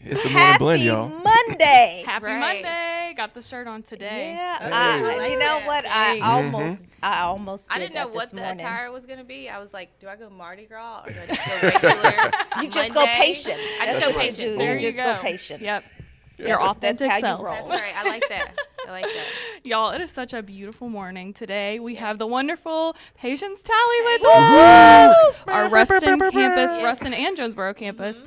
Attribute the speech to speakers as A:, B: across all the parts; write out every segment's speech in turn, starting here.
A: It's the morning blend, y'all.
B: Monday.
C: Happy Monday. Got the shirt on today.
B: Yeah. You know what? I almost
D: I
B: did
D: didn't know
B: that
D: what
B: this
D: the
B: morning.
D: attire was going to be. I was like, do I go Mardi Gras or do I just go regular
B: You just go
D: Monday?
B: patience.
D: I just
B: That's
D: go
B: what you
D: patience.
B: do.
C: There
B: You
C: you
B: just go
C: go.
B: patience.
C: Yep.
B: Your
C: Your
B: that's
C: authentic
B: how
C: self.
B: you roll.
D: That's right. I like that. I like that.
C: Y'all, it is such a beautiful morning today. We have the wonderful Patience Talley with us. Our Ruston campus, Ruston and Jonesboro campus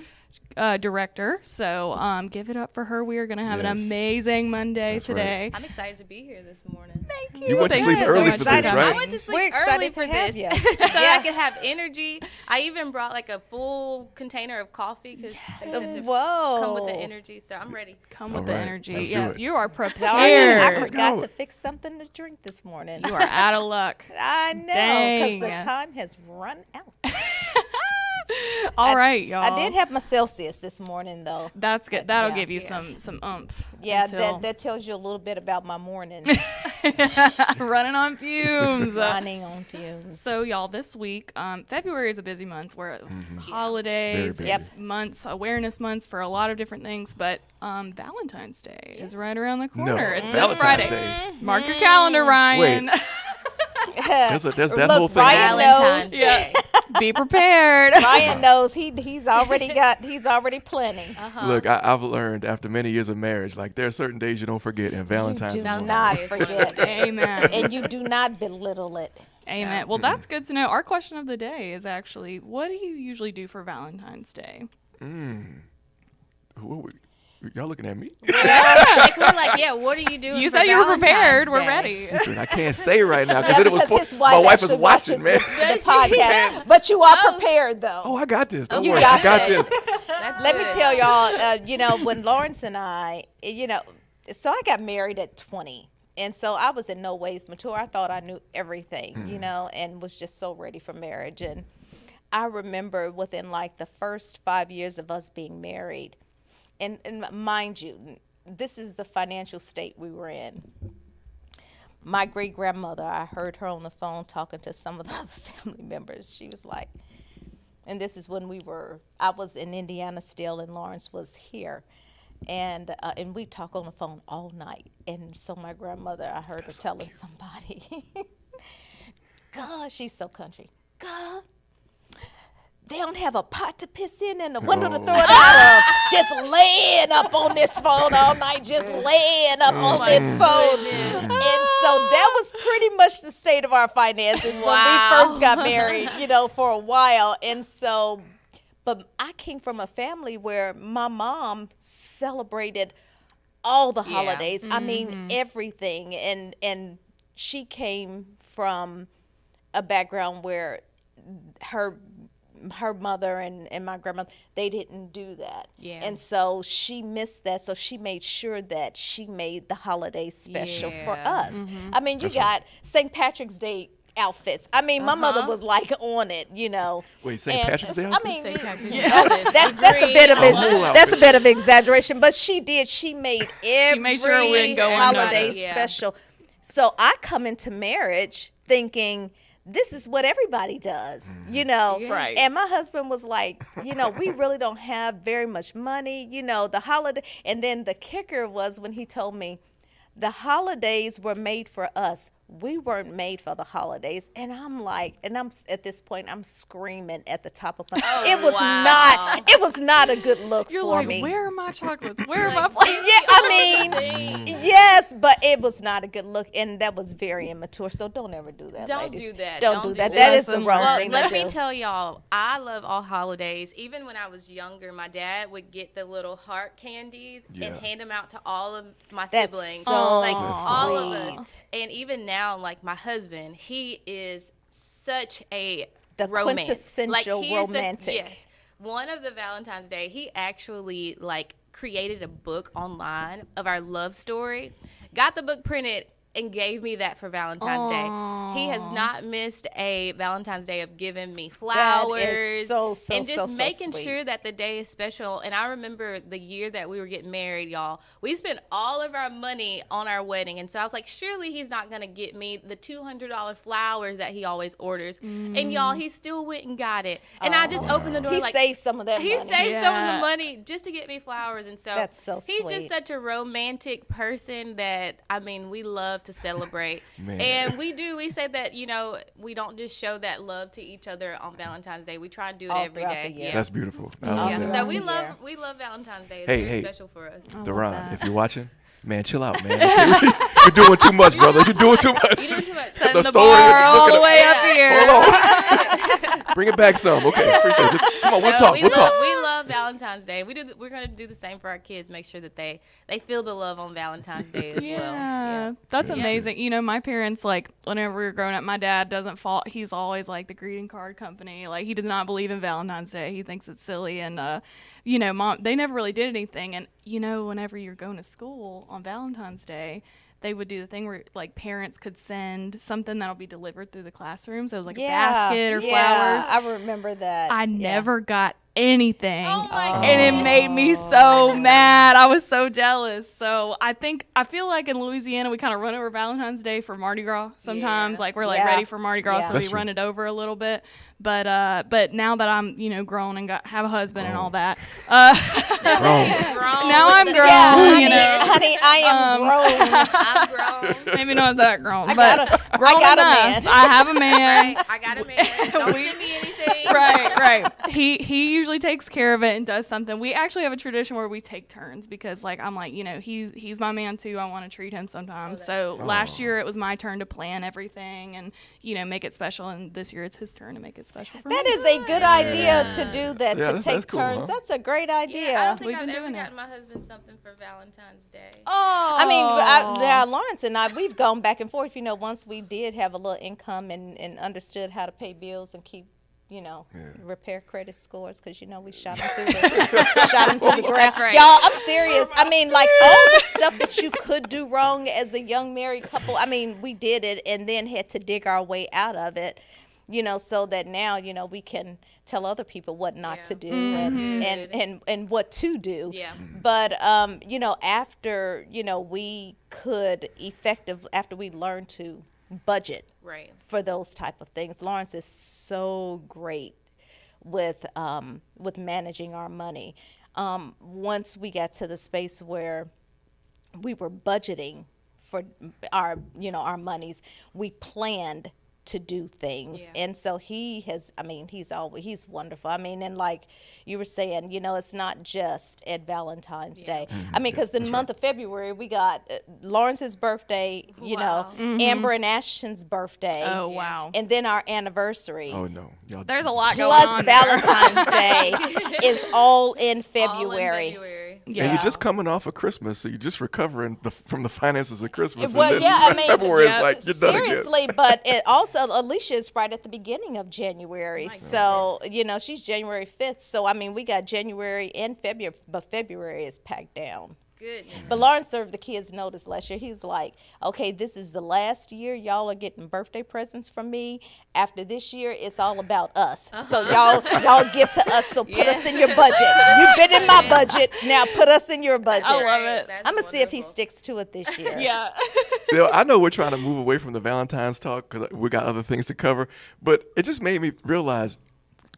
C: director. So give it up for her. We are going to have an amazing Monday today.
D: I'm excited to be here this morning.
C: Thank you.
A: You went to
C: Thank
A: sleep
C: you so
A: early
C: much
A: for this,
C: coming.
A: right?
D: I went to
B: We're
D: sleep
B: excited
D: early
B: to
D: for
B: have
D: this
B: you.
D: so I could have energy. I even brought like a full container of coffee because they said to come with the energy. So I'm ready.
C: Come with
A: All
C: the
A: right,
C: energy.
A: let's do
C: Yeah,
A: it.
C: you are
B: I
C: prepared.
B: forgot
A: go.
B: to fix something to drink this morning.
C: You are out of luck.
B: I know,
C: Dang.
B: because the time has run out.
C: All right, y'all.
B: I did have my Celsius this morning, though.
C: That's good. That'll
B: Yeah.
C: give you some oomph.
B: Yeah,
C: until
B: that tells you a little bit about my morning.
C: running on fumes.
B: Running on fumes.
C: So, y'all, this week, February is a busy month. We're at holidays,
A: Very busy.
C: it's months, awareness months for a lot of different things. But Valentine's Day is right around the corner.
A: No,
C: It's this
A: Valentine's
C: Friday.
A: Day.
C: Mark your calendar, Ryan.
A: There's that
B: Look,
A: whole thing.
B: Ryan
D: Valentine's
B: knows.
D: Day.
C: Be prepared.
B: Ryan knows he's already planning.
A: Look, I've learned after many years of marriage, like there are certain days you don't forget, and Valentine's
B: Do
A: is one of them.
B: not
D: Day is one of
B: forget
D: those
B: it.
C: Amen.
B: And you do not belittle it.
C: Amen. Well, that's good to know. Our question of the day is actually, what do you usually do for Valentine's Day?
A: Y'all looking at me?
D: Like we're like, yeah. What are you doing?
C: You
D: for
C: said you were prepared.
D: Valentine's
C: We're
D: Day?
C: ready.
A: Secret. I can't say right now
B: Yeah,
A: because
B: because his
A: my wife is
B: actually
A: watching, man.
B: watches the podcast. But you are prepared, though.
A: Oh, I got this. Don't
B: You
A: worry,
B: got
A: I got
B: this.
A: this.
D: That's
B: Let me
D: good.
B: tell y'all, when Lawrence and I, so I got married at 20. And so I was in no ways mature. I thought I knew everything, and was just so ready for marriage. And I remember within like the first 5 years of us being married, and mind you, this is the financial state we were in. My great grandmother, I heard her on the phone talking to some of the other family members. She was like, and this is when I was in Indiana still, and Lawrence was here. And we talk on the phone all night. And so my grandmother, I heard her telling somebody, God, she's so country. God, they don't have a pot to piss in and a window to throw it out of. Just laying up on this phone all night, just laying up on this phone. And so that was pretty much the state of our finances when we first got married, for a while. And so, but I came from a family where my mom celebrated all the holidays. I mean, everything. And she came from a background where her mother and my grandmother, they didn't do that.
D: Yeah.
B: And so she missed that. So she made sure that she made the holidays special for us. I mean, you got St. Patrick's Day outfits. I mean, my mother was like on it,
A: Wait, St. Patrick's Day
B: I
A: outfits?
B: mean,
D: St. Patrick's Day
B: that's a bit of
A: A whole
B: that's a
A: outfit.
B: bit of exaggeration, but she did. She made every
C: made sure it wouldn't go
B: holiday
C: unnoticed.
D: Yeah.
B: special. So I come into marriage thinking this is what everybody does,
C: Right.
B: And my husband was like, we really don't have very much money, the holiday. And then the kicker was when he told me the holidays were made for us. We weren't made for the holidays. And I'm like, at this point, I'm screaming at the top of my it was not a good look
C: You're
B: for
C: like,
B: me.
C: where are my chocolates? Where are my
B: Yeah, I mean, yes, but it was not a good look, and that was very immature. So don't ever do that,
D: Don't
B: ladies.
D: do that.
B: Don't
D: Don't
B: do
D: do
B: that.
D: that.
B: That is the
C: Lesson
B: wrong
C: learned.
B: thing
D: Let
B: to
D: me
B: do.
D: tell y'all, I love all holidays. Even when I was younger, my dad would get the little heart candies
A: Yeah.
D: and hand them out to all of my
B: That's
D: siblings.
B: so
D: like
A: That's
D: all of
B: sweet.
D: us. And even now, like my husband, he is such a
B: The
D: romance.
B: quintessential
D: he's
B: romantic.
D: Yes. One of the Valentine's Day, he actually created a book online of our love story. Got the book printed and gave me that for Valentine's Day. He has not missed a Valentine's Day of giving me flowers.
B: That is so
D: and just making
B: sweet.
D: sure that the day is special. And I remember the year that we were getting married, y'all. We spent all of our money on our wedding. And so I was like, surely he's not going to get me the $200 flowers that he always orders. And y'all, he still went and got it. And I just opened the door
B: He
D: like,
B: saved some of that money.
D: he saved some of the money just to get me flowers. And so
B: That's so
D: he's
B: sweet.
D: just such a romantic person that, I mean, we love to celebrate.
A: Man.
D: And we say that, you know, we don't just show that love to each other on Valentine's Day. We try and do it
B: All
D: every
B: throughout
D: day.
B: the year.
A: That's beautiful. I love
D: Yeah.
A: that.
D: So
B: Yeah.
D: we love Valentine's Day. It's
A: Hey,
D: very
A: hey.
D: special for us.
A: Duran, if you're watching, man, chill out, man. You're doing too much, brother. You're doing too much.
D: You doing too much.
C: Setting
A: The
C: the
A: story,
C: bar
A: look
C: all
A: at
C: the
A: it.
C: way up here.
A: Hold on. Bring it back some. Okay, appreciate it. Come on, we'll talk.
D: We
A: We'll talk.
D: love Valentine's Day. We're going to do the same for our kids. Make sure that they feel the love on Valentine's Day as
C: Yeah,
D: well. Yeah.
C: that's amazing. You know, my parents, like, whenever we were growing up, my dad doesn't fall. He's always like the greeting card company. Like, he does not believe in Valentine's Day. He thinks it's silly. And, you know, Mom, they never really did anything. And, you know, whenever you're going to school on Valentine's Day, they would do the thing where, like, parents could send something that'll be delivered through the classroom. So it was like a basket or flowers.
B: I remember that.
C: I never got anything.
D: Oh my God.
C: And it made me so mad. I was so jealous. So I feel like in Louisiana we kind of run over Valentine's Day for Mardi Gras sometimes.
D: Yeah.
C: Like we're like
B: Yeah.
C: ready for Mardi Gras,
B: Yeah.
C: so
A: That's
C: we
A: true.
C: run it over a little bit. But now that I'm, you know, grown and have a husband and all that,
A: Wrong.
C: now I'm grown,
B: Yeah, honey,
C: you know.
B: honey, I am grown.
D: I'm grown.
C: Maybe not that grown,
B: I
C: but
B: got a
C: grown enough.
B: man.
C: I have a man.
D: Right. I got a man. Don't
C: We-
D: send me anything.
C: right. He usually takes care of it and does something. We actually have a tradition where we take turns because, like, I'm like, you know, he's my man too. I want to treat him sometimes. So last year it was my turn to plan everything and, you know, make it special. And this year it's his turn to make it special for
B: That
C: me.
B: is a good idea to do that,
A: Yeah,
B: to
A: that's
B: take
A: cool,
B: turns.
A: huh?
B: That's a great idea.
D: Yeah, I don't think
C: We've
D: I've
C: been
D: ever
C: doing it.
D: gotten my husband something for Valentine's Day.
C: Oh,
B: Now Lawrence and I, we've gone back and forth. You know, once we did have a little income and understood how to pay bills and keep, you know, repair credit scores, because, you know, we shot them through the ground.
D: That's right.
B: Y'all, I'm serious. I mean, like, all the stuff that you could do wrong as a young married couple, I mean, we did it and then had to dig our way out of it, you know, so that now, you know, we can tell other people what not to do and what to do.
D: Yeah.
B: But, you know, after, you know, we could after we learned to budget
D: Right.
B: for those type of things. Lawrence is so great with managing our money. Once we got to the space where we were budgeting for our monies, we planned to do things.
D: Yeah.
B: And so he's wonderful. I mean, and like you were saying, you know, it's not just at Valentine's Day. I mean, because the month of February, we got Lawrence's birthday, you
D: Wow.
B: know, Amber and Ashton's birthday.
C: Oh, wow.
B: And then our anniversary.
A: Oh no, y'all.
C: There's a lot going
B: Plus
C: on.
B: Valentine's Day is all in
D: All in
B: February.
D: February.
C: Yeah.
A: And you're just coming off of Christmas, so you're just recovering from the finances of Christmas.
B: Well,
A: and then
B: yeah, I mean,
A: February
C: yeah,
A: is like you're done again.
B: seriously, but it also Alicia is right at the beginning of January, so you know she's January 5th. So I mean, we got January and February, but February is packed down.
D: Goodness.
B: But Lawrence served the kids notice last year. He's like, okay, this is the last year y'all are getting birthday presents from me. After this year, it's all about us. So y'all give to us. So put us in your budget. You've been in my budget. Now put us in your budget.
C: I love it.
D: That's
B: I'm gonna see if he
D: wonderful.
B: sticks to it this year.
C: Yeah.
A: You know, I know we're trying to move away from the Valentine's talk because we got other things to cover, but it just made me realize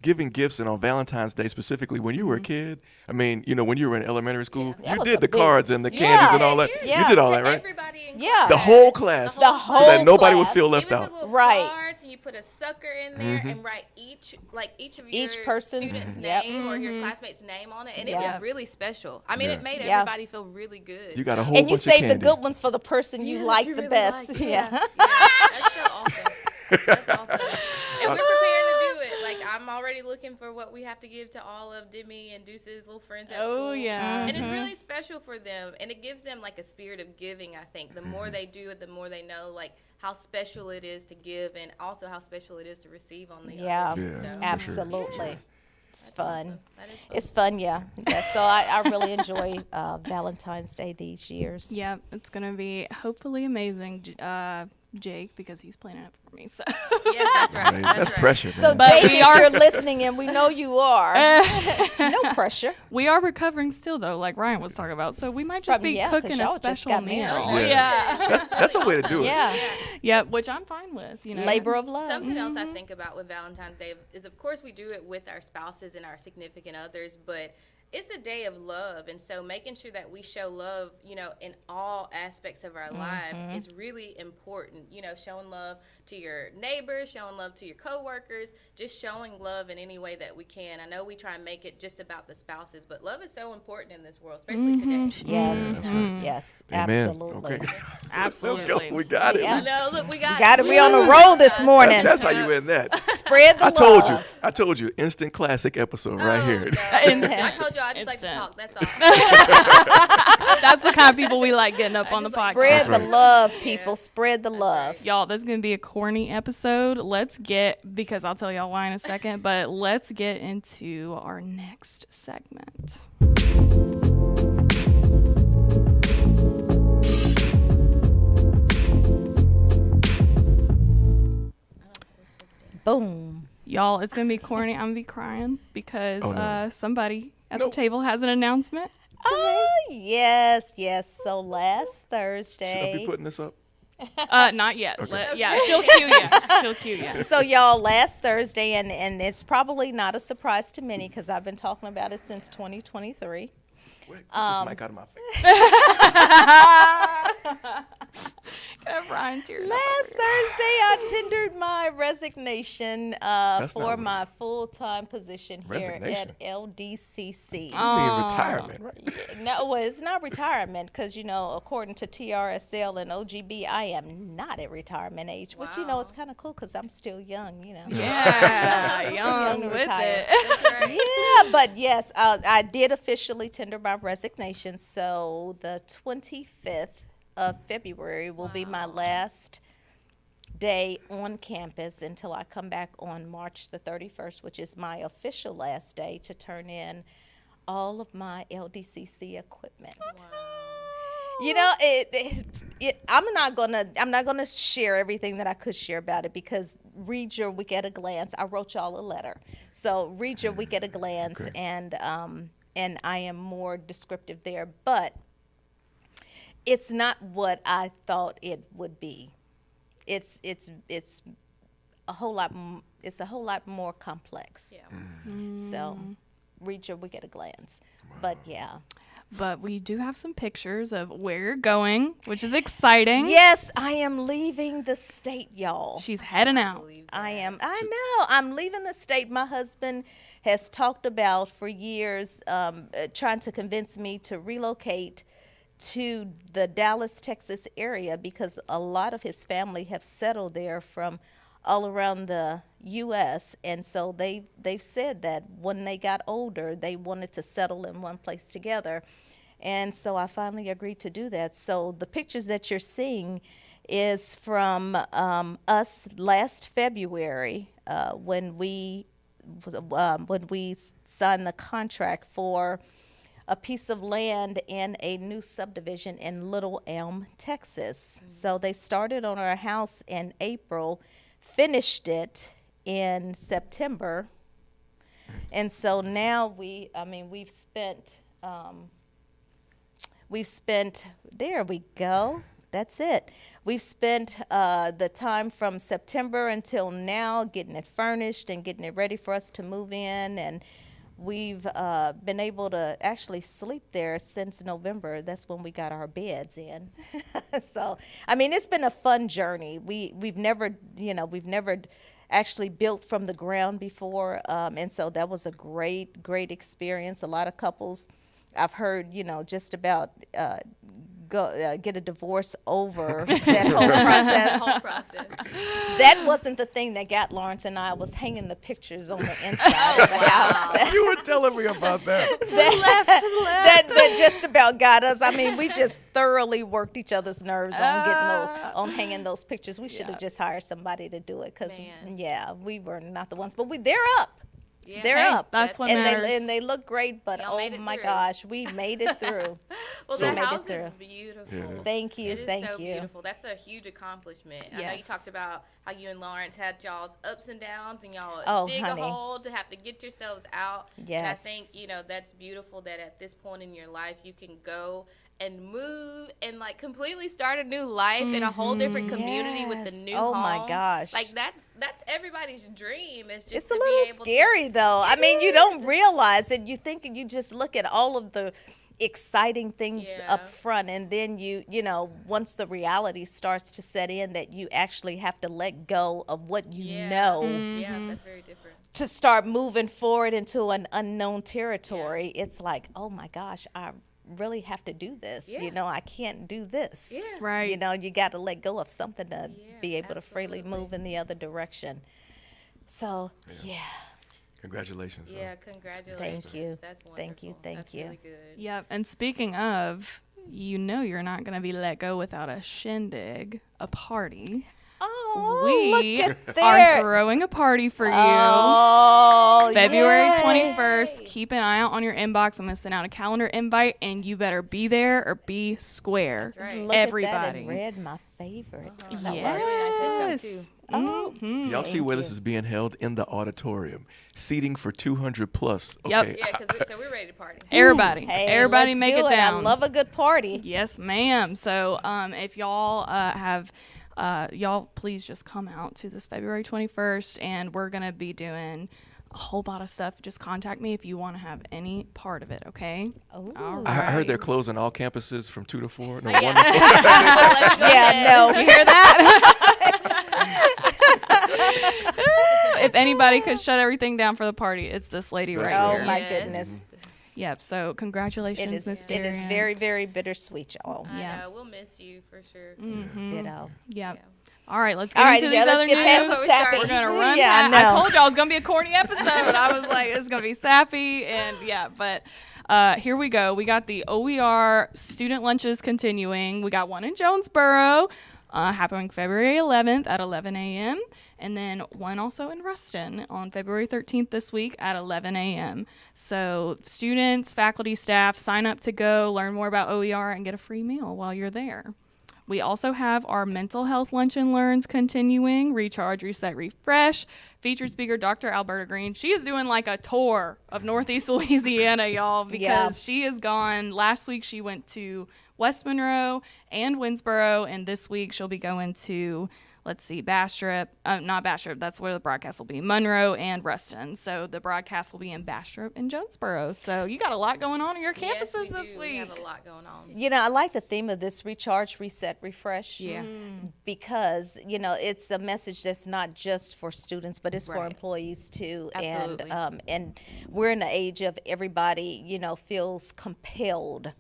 A: giving gifts and on Valentine's Day specifically when you were a kid. I mean, you know, when you were in elementary school,
B: That
A: you
B: was
A: did
B: a
A: the
B: big-
A: cards and the candies and all that.
B: Yeah.
A: You did all
D: To
A: that, right?
D: Everybody in
B: Yeah.
A: The whole class,
B: The whole
A: so that nobody would
B: class.
A: feel
D: It
A: left
D: was
A: out.
D: a little
B: Right.
D: cards, and you put a sucker in there and write each of
B: Each
D: your
B: person's-
D: student's
B: yep.
D: name or your classmate's name on it, and it
B: Yeah.
D: was really special. I mean,
A: Yeah.
D: it made
B: Yeah.
D: everybody feel really good.
A: You got a whole
B: And you
A: bunch of
B: save the
A: candy.
B: good ones for the person you like
D: you
B: the
D: really
B: best.
D: like.
B: Yeah.
D: That's so awesome. That's awesome. And we're preparing to do it. Like, I'm already looking for what we have to give to all of Demi and Deuce's little friends at school.
C: Oh, yeah.
D: And it's really special for them. And it gives them, like, a spirit of giving, I think. The more they do it, the more they know, like, how special it is to give and also how special it is to receive on the
B: Yeah.
D: other.
A: Yeah,
D: So,
A: for sure.
B: Absolutely. It's fun.
D: That is fun.
B: It's fun, yeah. So I really enjoy Valentine's Day these years.
C: Yep, it's gonna be hopefully amazing, Jake, because he's planning it for me. So
D: Yes, that's right.
A: That's
D: right.
A: pressure.
B: So
A: Man.
C: But
B: Jake,
C: we
B: if
C: are-
B: you're listening, and we know you are, no pressure.
C: we are recovering still, though, like Ryan was talking about. So we might just
B: From-
C: be
B: yeah, 'cause
C: cooking a
B: y'all just
C: special
B: got
C: meal.
B: married.
A: Yeah. That's a way to do it.
B: Yeah,
C: Yep, which I'm fine with. You know,
B: labor of love.
D: Something else I think about with Valentine's Day is, of course, we do it with our spouses and our significant others, but it's a day of love. And so making sure that we show love, in all aspects of our life is really important. Showing love to your neighbors, showing love to your coworkers, just showing love in any way that we can. I know we try and make it just about the spouses, but love is so important in this world, especially today.
B: Yes, yes,
A: Amen.
B: absolutely.
A: Okay.
C: Absolutely.
A: Let's go. We got it.
B: Yeah.
D: No, look, we got
B: Got to
D: it.
B: be on the roll this morning.
A: That's how you end that.
B: Spread the love.
A: I told you, instant classic episode right
D: Oh,
A: here.
D: no. I told you I just like to
C: Instant.
D: talk. That's all.
C: That's the kind of people we like getting up on the podcast.
B: Spread
A: That's
B: the
A: right.
B: love, people. Spread the love.
C: Y'all, this is going to be a corny episode. Because I'll tell y'all why in a second, but let's get into our next segment.
B: Boom.
C: Y'all, it's going to be corny. I'm going to be crying because
A: Oh, no.
C: somebody at
A: Nope.
C: the table has an announcement.
B: Oh, yes. So last
A: Should I
B: Thursday.
A: be putting this up?
C: Not yet. Yeah, she'll cue you. She'll cue you.
B: So y'all, last Thursday, and it's probably not a surprise to many because I've been talking about it since 2023.
A: Wait, get this mic out of my face.
C: Have Ryan teared up
B: Last
C: over
B: Thursday, I tendered my resignation
A: That's
B: for
A: not what
B: my full-time position here
A: Resignation?
B: at LDCC.
C: Oh.
A: You mean retirement, right?
B: No, well, it's not retirement because, according to TRSL and OGB, I am not at retirement age. Which,
D: Wow.
B: it's kind of cool because I'm still young,
C: Yeah,
B: Too
C: young
B: to
C: with
B: retire.
C: it.
D: That's right.
B: Yeah, but yes, I did officially tender my resignation. So the 25th of February will be my last day on campus until I come back on March the 31st, which is my official last day to turn in all of my LDCC equipment. I'm not gonna share everything that I could share about it because read your week at a glance. I wrote y'all a letter, so read your week at a glance,
A: Okay.
B: and I am more descriptive there. But it's not what I thought it would be. It's a whole lot. It's a whole lot more complex.
D: Yeah.
B: So read your week at a glance. But yeah.
C: But we do have some pictures of where you're going, which is exciting.
B: Yes, I am leaving the state, y'all.
C: She's heading out.
B: I know. I'm leaving the state. My husband has talked about for years trying to convince me to relocate to the Dallas, Texas area because a lot of his family have settled there from all around the U.S. And so they've said that when they got older, they wanted to settle in one place together. And so I finally agreed to do that. So the pictures that you're seeing is from us last February when we signed the contract for a piece of land in a new subdivision in Little Elm, Texas. So they started on our house in April, finished it in September, and so now we've spent, there we go, that's it. We've spent the time from September until now getting it furnished and getting it ready for us to move in, and we've been able to actually sleep there since November. That's when we got our beds in. So, it's been a fun journey. We've never actually built from the ground before, and so that was a great experience. A lot of couples I've heard, just about get a divorce over that whole process.
D: Whole process.
B: That wasn't the thing that got Lawrence and I. Was hanging the pictures on the inside of the house.
A: You were telling me about that.
B: That just about got us. We just thoroughly worked each other's nerves on getting on hanging those pictures. We should have just hired somebody to do it because,
D: Man.
B: yeah, we were not the ones. But they're up.
D: Yeah.
B: They're
C: Hey,
B: up.
C: that's what
B: and
C: matters.
B: they look great, but
D: Y'all
B: oh
D: made it
B: my
D: through.
B: gosh, we made it through.
D: Well,
A: So-
D: the
B: made it
D: house is
B: through.
D: beautiful.
A: Yeah, it is.
B: Thank you,
D: It is
B: thank
D: so
B: you.
D: beautiful. That's a huge accomplishment. I know you
C: Yes.
D: talked about how you and Lawrence had y'all's ups and downs, and y'all
B: Oh,
D: dig
B: honey.
D: a hole to have to get yourselves out. And I
B: Yes.
D: think, that's beautiful that at this point in your life you can go and move and like completely start a new life in a whole different community with the
B: Yes.
D: new
B: Oh,
D: home.
B: my gosh.
D: Like that's everybody's dream. Is just
B: It's
D: to
B: a
D: be
B: little
D: able
B: scary though. I mean, you don't realize it. You think you just look at all of the exciting things
D: Yeah.
B: up front, and then once the reality starts to set in, that you actually have to let go of what you know
D: Yeah, that's very different.
B: to start moving forward into an unknown territory. It's like, oh my gosh, I really have to do this.
D: Yeah.
B: I can't do this.
D: Yeah.
C: Right.
B: You got to let go of something to
D: Yeah,
B: be able to freely
D: absolutely.
B: move in the other direction. So, yeah.
A: Congratulations. son.
D: Yeah, congratulations.
B: Thank you.
D: That's wonderful.
B: Thank you, thank
D: That's
B: you.
D: really good.
C: Yep. And speaking of, you're not going to be let go without a shindig, a party.
B: Oh,
C: We
B: look at
C: are
B: there.
C: throwing a party for you.
B: Oh,
C: February
B: yay.
C: 21st. Keep an eye out on your inbox. I'm going to send out a calendar invite, and you better be there or be square.
D: That's right.
B: Look at that
C: Everybody.
B: in red, my favorite.
D: That
B: I
D: was
B: love
D: really
B: it.
D: nice headshot, too.
B: Oh,
A: Y'all see
B: Thank
A: where
B: you.
A: this is being held? In the auditorium. Seating for 200 plus.
C: Yep.
A: Okay.
D: Yeah, because we're ready to party.
C: Everybody.
B: Hey,
C: Everybody
B: let's
C: make
B: do
C: it down.
B: I love a good party.
C: Yes, ma'am. So if y'all y'all please just come out to this February 21st, and we're going to be doing a whole lot of stuff. Just contact me if you want to have any part of it, okay?
B: Ooh.
C: All
A: I heard
C: right.
A: they're closing all campuses from 2 to 4. No,
D: Yeah.
A: 1 to 4.
D: Let me go ahead.
B: Yeah, no.
C: You hear that? If anybody could shut everything down for the party, it's this lady
A: That's
C: right
B: Oh
C: here.
B: my
D: Yes.
B: goodness.
C: Yep. So
B: It
C: congratulations,
B: is
C: Miss
B: it is
C: Darian.
B: very, very bittersweet, y'all.
D: I
C: Yeah.
D: know. We'll miss you for sure.
B: Ditto.
C: Yep.
D: Yeah.
C: All right, let's get
B: All right,
C: into
B: yeah,
C: these
B: let's
C: other
B: get
C: news.
B: past the
D: We're
B: sappy.
C: We're gonna run.
B: Yeah, I
C: that. I
B: know.
C: told y'all it was gonna be a corny episode. I was like, it's gonna be sappy, and yeah. But here we go. We got the OER student lunches continuing. We got one in Jonesboro, happening February 11th at 11 a.m. And then one also in Ruston on February 13th this week at 11 a.m. So students, faculty, staff, sign up to go, learn more about OER, and get a free meal while you're there. We also have our mental health lunch and learns continuing, Recharge, Reset, Refresh. Featured speaker Dr. Alberta Green. She is doing like a tour of Northeast Louisiana, y'all, because
B: Yeah.
C: she has gone. Last week she went to West Monroe and Winsboro, and this week she'll be going to, let's see, Bastrop. Not Bastrop, that's where the broadcast will be. Monroe and Ruston. So the broadcast will be in Bastrop and Jonesboro. So you got a lot going on in your
D: Yes,
C: campuses
D: we
C: this
D: do. We
C: week.
D: have a lot going on.
B: I like the theme of this: recharge, reset, refresh.
D: Yeah.
B: Because it's a message that's not just for students, but it's for
D: Right.
B: employees too.
D: Absolutely.
B: And we're in an age of everybody feels compelled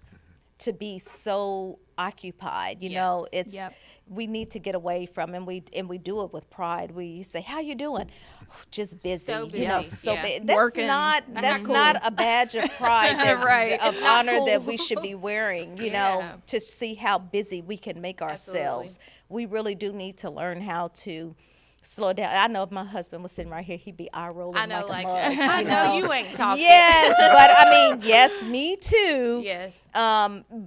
B: to be so occupied.
D: Yes.
B: It's
C: Yep.
B: we need to get away from, and we do it with pride. We say, "How you doing?" Just busy.
D: So
B: You know,
D: busy,
B: so
D: yeah.
B: busy. That's
C: Working.
B: not
D: That's
B: that's
D: not
B: not a badge of pride
C: Right.
B: of
D: It's not
B: honor that
D: cool.
B: we should be wearing.
D: Yeah.
B: To see how busy we can make ourselves. We really do need to learn how to slow down. I know if my husband was sitting right here, he'd be eye rolling
D: I know,
B: like
D: like,
B: a mug.
D: I know you ain't talking.
B: Yes, but I mean, yes, me too.
D: Yes.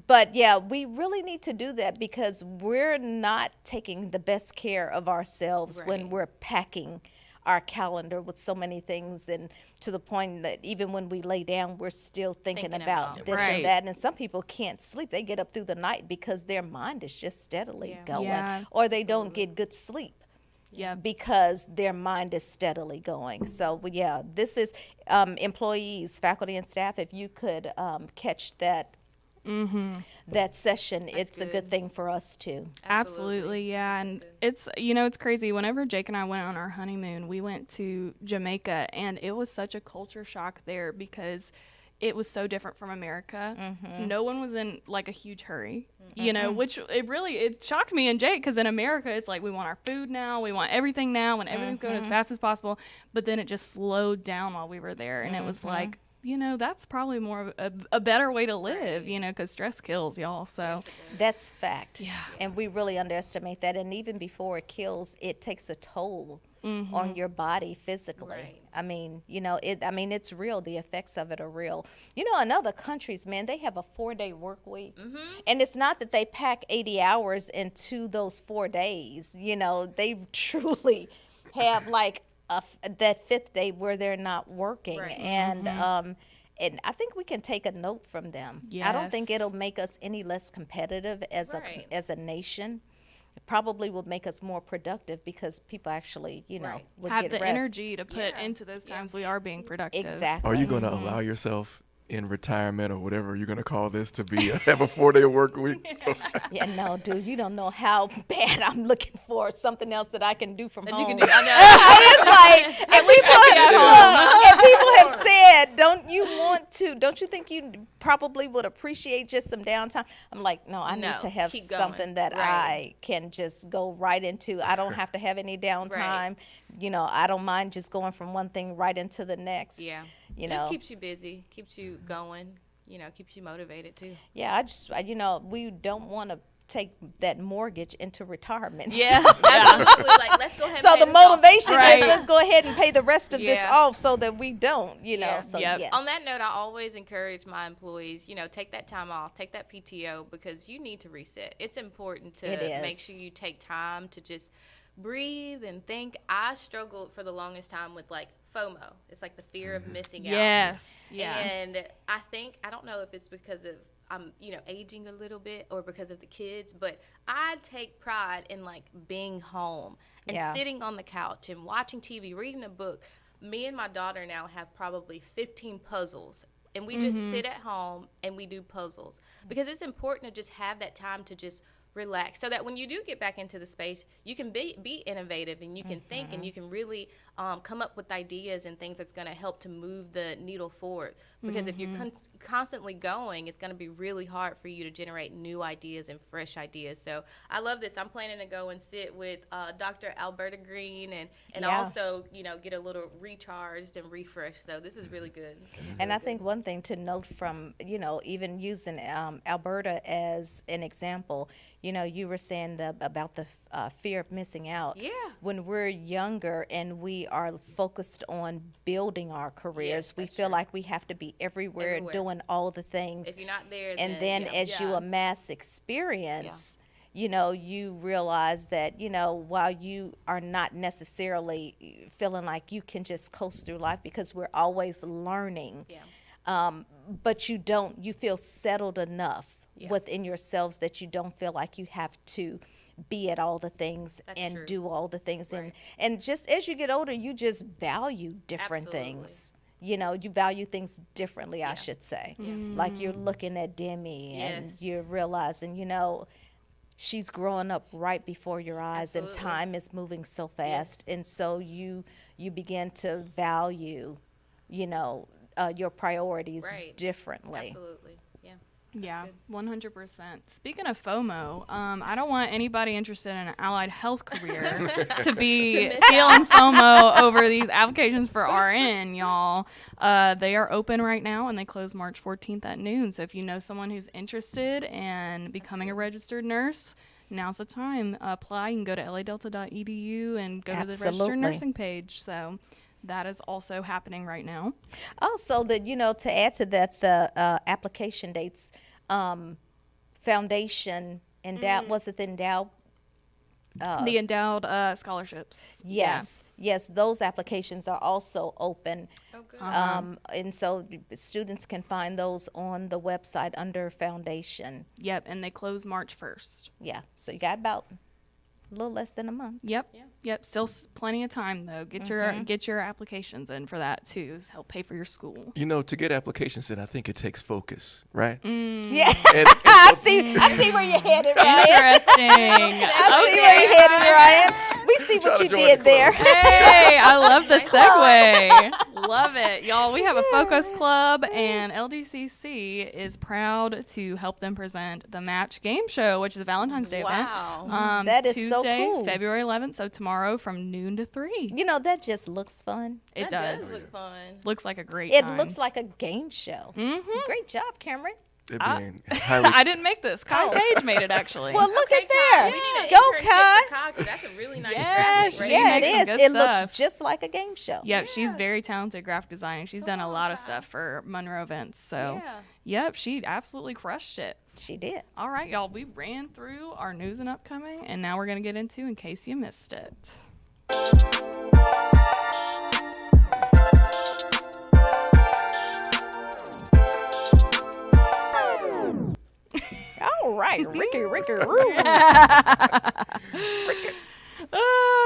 B: But yeah, we really need to do that because we're not taking the best care of ourselves when
D: Right.
B: we're packing our calendar with so many things, and to the point that even when we lay down, we're still thinking about this
C: Right.
B: and that. And some people can't sleep. They get up through the night because their mind is just steadily
D: Yeah.
B: going,
C: Yeah.
B: or they don't get good sleep
C: Yeah.
B: because their mind is steadily going. So yeah, this is employees, faculty, and staff. If you could catch that that session, it's a good
D: good.
B: thing for us too.
C: Absolutely, yeah. And it's it's crazy. Whenever Jake and I went on our honeymoon, we went to Jamaica, and it was such a culture shock there because it was so different from America. No one was in like a huge hurry, which it shocked me and Jake, because in America it's like we want our food now, we want everything now, and everything's going as fast as possible. But then it just slowed down while we were there, and it was like, that's probably more of a better way to live, because stress kills, y'all. So
B: That's fact. Yeah. And we really underestimate that. And even before it kills, it takes a toll on your body physically.
D: Right.
B: I mean, it's real. The effects of it are real. In other countries, man, they have a 4-day work week. And it's not that they pack 80 hours into those 4 days. They truly have like that 5th day where they're not working.
D: Right.
B: And I think we can take a note from them. I don't think
C: Yes.
B: it'll make us any less competitive as
D: Right.
B: a nation. It probably will make us more productive because people actually,
D: Right.
B: would
C: Have
B: get
C: the
B: rest.
C: energy to put into those times we are being productive.
B: Exactly.
A: Are you going to allow yourself in retirement or whatever you're going to call this to be have a 4-day work week?
B: Yeah, no, dude, you don't know how bad I'm looking for something else that I can do from
D: That
B: home.
D: you can do. I know.
B: It's like, and people have said, don't you think you probably would appreciate just some downtime? I'm like, no, I
D: No,
B: need to have
D: keep going.
B: something that
D: Right.
B: I can just go right into. I don't have to have any downtime. I don't mind just going from one thing right into the next.
D: Yeah.
B: You
D: Just
B: know,
D: keeps you busy, keeps you going, keeps you motivated too.
B: yeah, we don't want to take that mortgage into retirement.
D: Yeah, absolutely. Like, let's go ahead.
B: So
D: and pay
B: the
D: this off.
B: motivation
C: Right.
B: is let's go ahead and pay the rest of this
D: Yeah.
B: off so that we don't,
D: Yeah.
B: So
C: Yep.
B: yes.
D: On that note, I always encourage my employees, take that time off, take that PTO because you need to reset. It's important to
B: It
D: make
B: is.
D: sure you take time to just breathe and think. I struggled for the longest time with like FOMO. It's like the fear of missing out.
C: Yes. Yeah.
D: And I don't know if it's because of I'm, aging a little bit or because of the kids, but I take pride in like being home and
B: Yeah.
D: sitting on the couch and watching TV, reading a book. Me and my daughter now have probably 15 puzzles. And we just sit at home and we do puzzles because it's important to just have that time to just relax so that when you do get back into the space, you can be innovative and you can think and you can really come up with ideas and things that's going to help to move the needle forward. Because if you're constantly going, it's going to be really hard for you to generate new ideas and fresh ideas. So I love this. I'm planning to go and sit with Dr. Alberta Green and
B: Yeah.
D: also, get a little recharged and refreshed. So this is really good.
B: And I think one thing to note from, even using Alberta as an example, you were saying about the fear of missing out.
D: Yeah.
B: When we're younger and we are focused on building our careers,
D: Yes,
B: we
D: that's
B: feel
D: true.
B: like we have to be everywhere, doing all the things.
D: If you're not there,
B: And then
D: yeah.
B: as you amass experience, you realize that, while you are not necessarily feeling like you can just coast through life because we're always learning, but you feel settled enough within yourselves that you don't feel like you have to be at all the things
D: That's
B: and
D: true.
B: do all the things.
D: Right.
B: And just as you get older, you just value different
D: Absolutely.
B: things. You value things differently, I should say. Like you're looking at Demi and
D: Yes.
B: you're realizing, she's growing up right before your eyes and
D: Absolutely.
B: time is moving so fast. And so you begin to value, your priorities
D: Right.
B: differently.
D: Absolutely. Yeah.
C: Yeah,
D: good.
C: 100%. Speaking of FOMO, I don't want anybody interested in an allied health career to be feeling FOMO over these applications for RN, y'all. They are open right now and they close March 14th at noon. So if you know someone who's interested in becoming a registered nurse, now's the time. Apply. You can go to ladelta.edu and go to the registered
B: Absolutely.
C: nursing page. So that is also happening right now.
B: Also, to add to that, the application dates, foundation endowed, was it the endowed?
C: The endowed scholarships.
B: Yes, those applications are also open.
D: Oh, good.
B: And so students can find those on the website under foundation.
C: Yep, and they close March 1st.
B: Yeah, so you got about a little less than a month.
C: Yep. Yep. Still plenty of time though. Get your applications in for that too. To help pay for your school.
A: To get applications in, I think it takes focus, right?
B: Yeah,
A: And
B: I see where you're headed, Ryan.
C: Interesting.
B: I see where you're headed, Ryan. We see what
A: to
B: you
A: join the
B: did there.
A: club.
C: Hey, I love the segue. Love it, y'all. We have a focus club, and LDCC is proud to help them present the Match Game Show, which is a Valentine's Day
D: Wow.
C: event.
B: That is so
C: Tuesday,
B: cool.
C: February 11th. So tomorrow from noon to 3.
B: That just looks fun.
C: It
D: That
C: does.
D: look fun.
C: Looks like a great
B: It
C: time.
B: looks like a game show.
C: Mhm.
B: Great job, Cameron.
A: it being highly.
C: I didn't make this. Kai Page made it actually.
B: Well, look
D: Okay,
B: at there.
D: Kai, we need an
B: Go,
D: internship
B: Kai.
D: for Kai, 'cause that's a really nice
C: Yeah,
D: graphic. Right?
C: she
B: Yeah, it
C: makes some
B: is.
C: good
B: It
C: stuff.
B: looks just like a game show.
C: Yep, she's very talented graphic designing. She's done a lot of stuff for Monroe events. So, yep, she absolutely crushed it.
B: She did.
C: All right, y'all, we ran through our news and upcoming, and now we're going to get into In Case You Missed It.
B: All right, Ricky.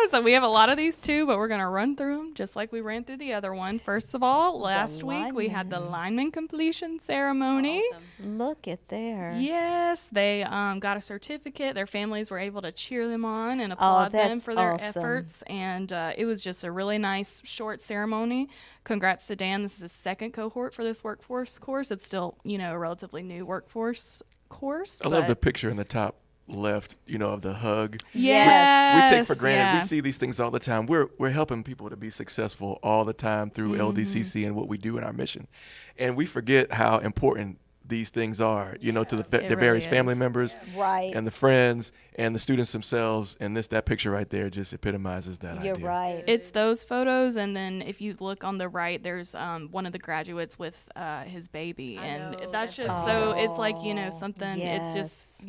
C: So we have a lot of these too, but we're going to run through them just like we ran through the other one. First of all, last week we had the lineman completion ceremony.
D: Awesome.
B: Look at there.
C: Yes, they got a certificate. Their families were able to cheer them on and applaud them
B: that's
C: for their
B: awesome.
C: efforts. And it was just a really nice short ceremony. Congrats to Dan. This is his second cohort for this workforce course. It's still, a relatively new workforce course.
A: I love the picture in the top left, of the hug.
C: Yes.
A: We take for granted.
C: Yeah.
A: We see these things all the time. We're helping people to be successful all the time through LDCC and what we do in our mission. And we forget how important these things are, to the
C: really
A: various family
C: is.
A: members
B: Right.
A: and the friends and the students themselves. And that picture right there just epitomizes that
B: You're
A: idea.
B: right.
C: It's those photos, and then if you look on the right, there's one of the graduates with his baby, and
D: know,
C: that's
D: that's
C: just
B: so
C: so. It's like something. It's just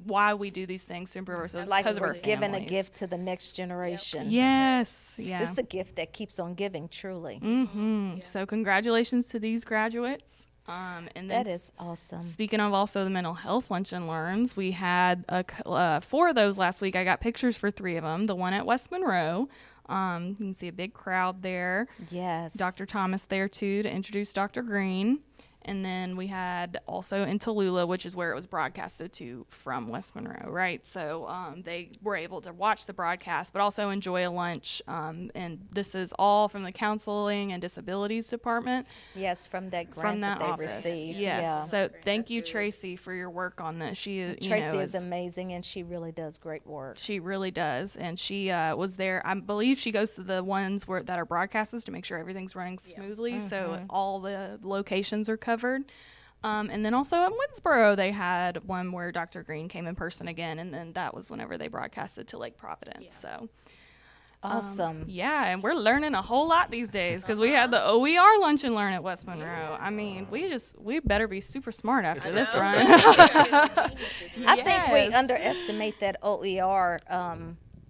C: why we do these things to improve ourselves
B: Like
C: because of our
B: we're giving a
C: families.
B: gift to the next generation.
C: Yes, yeah.
B: It's the gift that keeps on giving, truly.
C: So congratulations to these graduates. And then
B: That is awesome.
C: Speaking of also the mental health lunch and learns, we had 4 of those last week. I got pictures for 3 of them. The one at West Monroe. You can see a big crowd there.
B: Yes.
C: Dr. Thomas there too to introduce Dr. Green. And then we had also in Tallulah, which is where it was broadcasted to from West Monroe, right? So they were able to watch the broadcast, but also enjoy a lunch. And this is all from the Counseling and Disabilities Department.
B: Yes, from that grant
C: From that
B: that they
C: office.
B: received.
C: Yes.
B: Yeah.
C: So thank you, Tracy, for your work on this. She,
B: Tracy is amazing, and she really does great work.
C: She really does, and she was there. I believe she goes to the ones that are broadcasts to make sure everything's running smoothly, so all the locations are covered. And then also at Winsboro, they had one where Dr. Green came in person again, and then that was whenever they broadcasted to Lake Providence. So
B: Awesome.
C: yeah, and we're learning a whole lot these days because we had the OER lunch and learn at West Monroe. I mean, we better be super smart after this run.
B: I think we
C: Yes.
B: underestimate that OER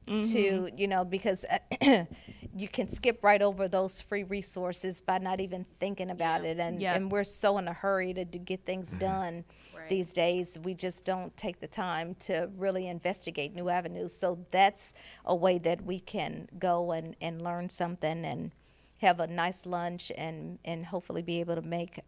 B: to, because you can skip right over those free resources by not even thinking about it. And,
C: Yep.
B: and we're so in a hurry to get things done these days. We just don't take the time to really investigate new avenues. So that's a way that we can go and learn something and have a nice lunch and hopefully be able to make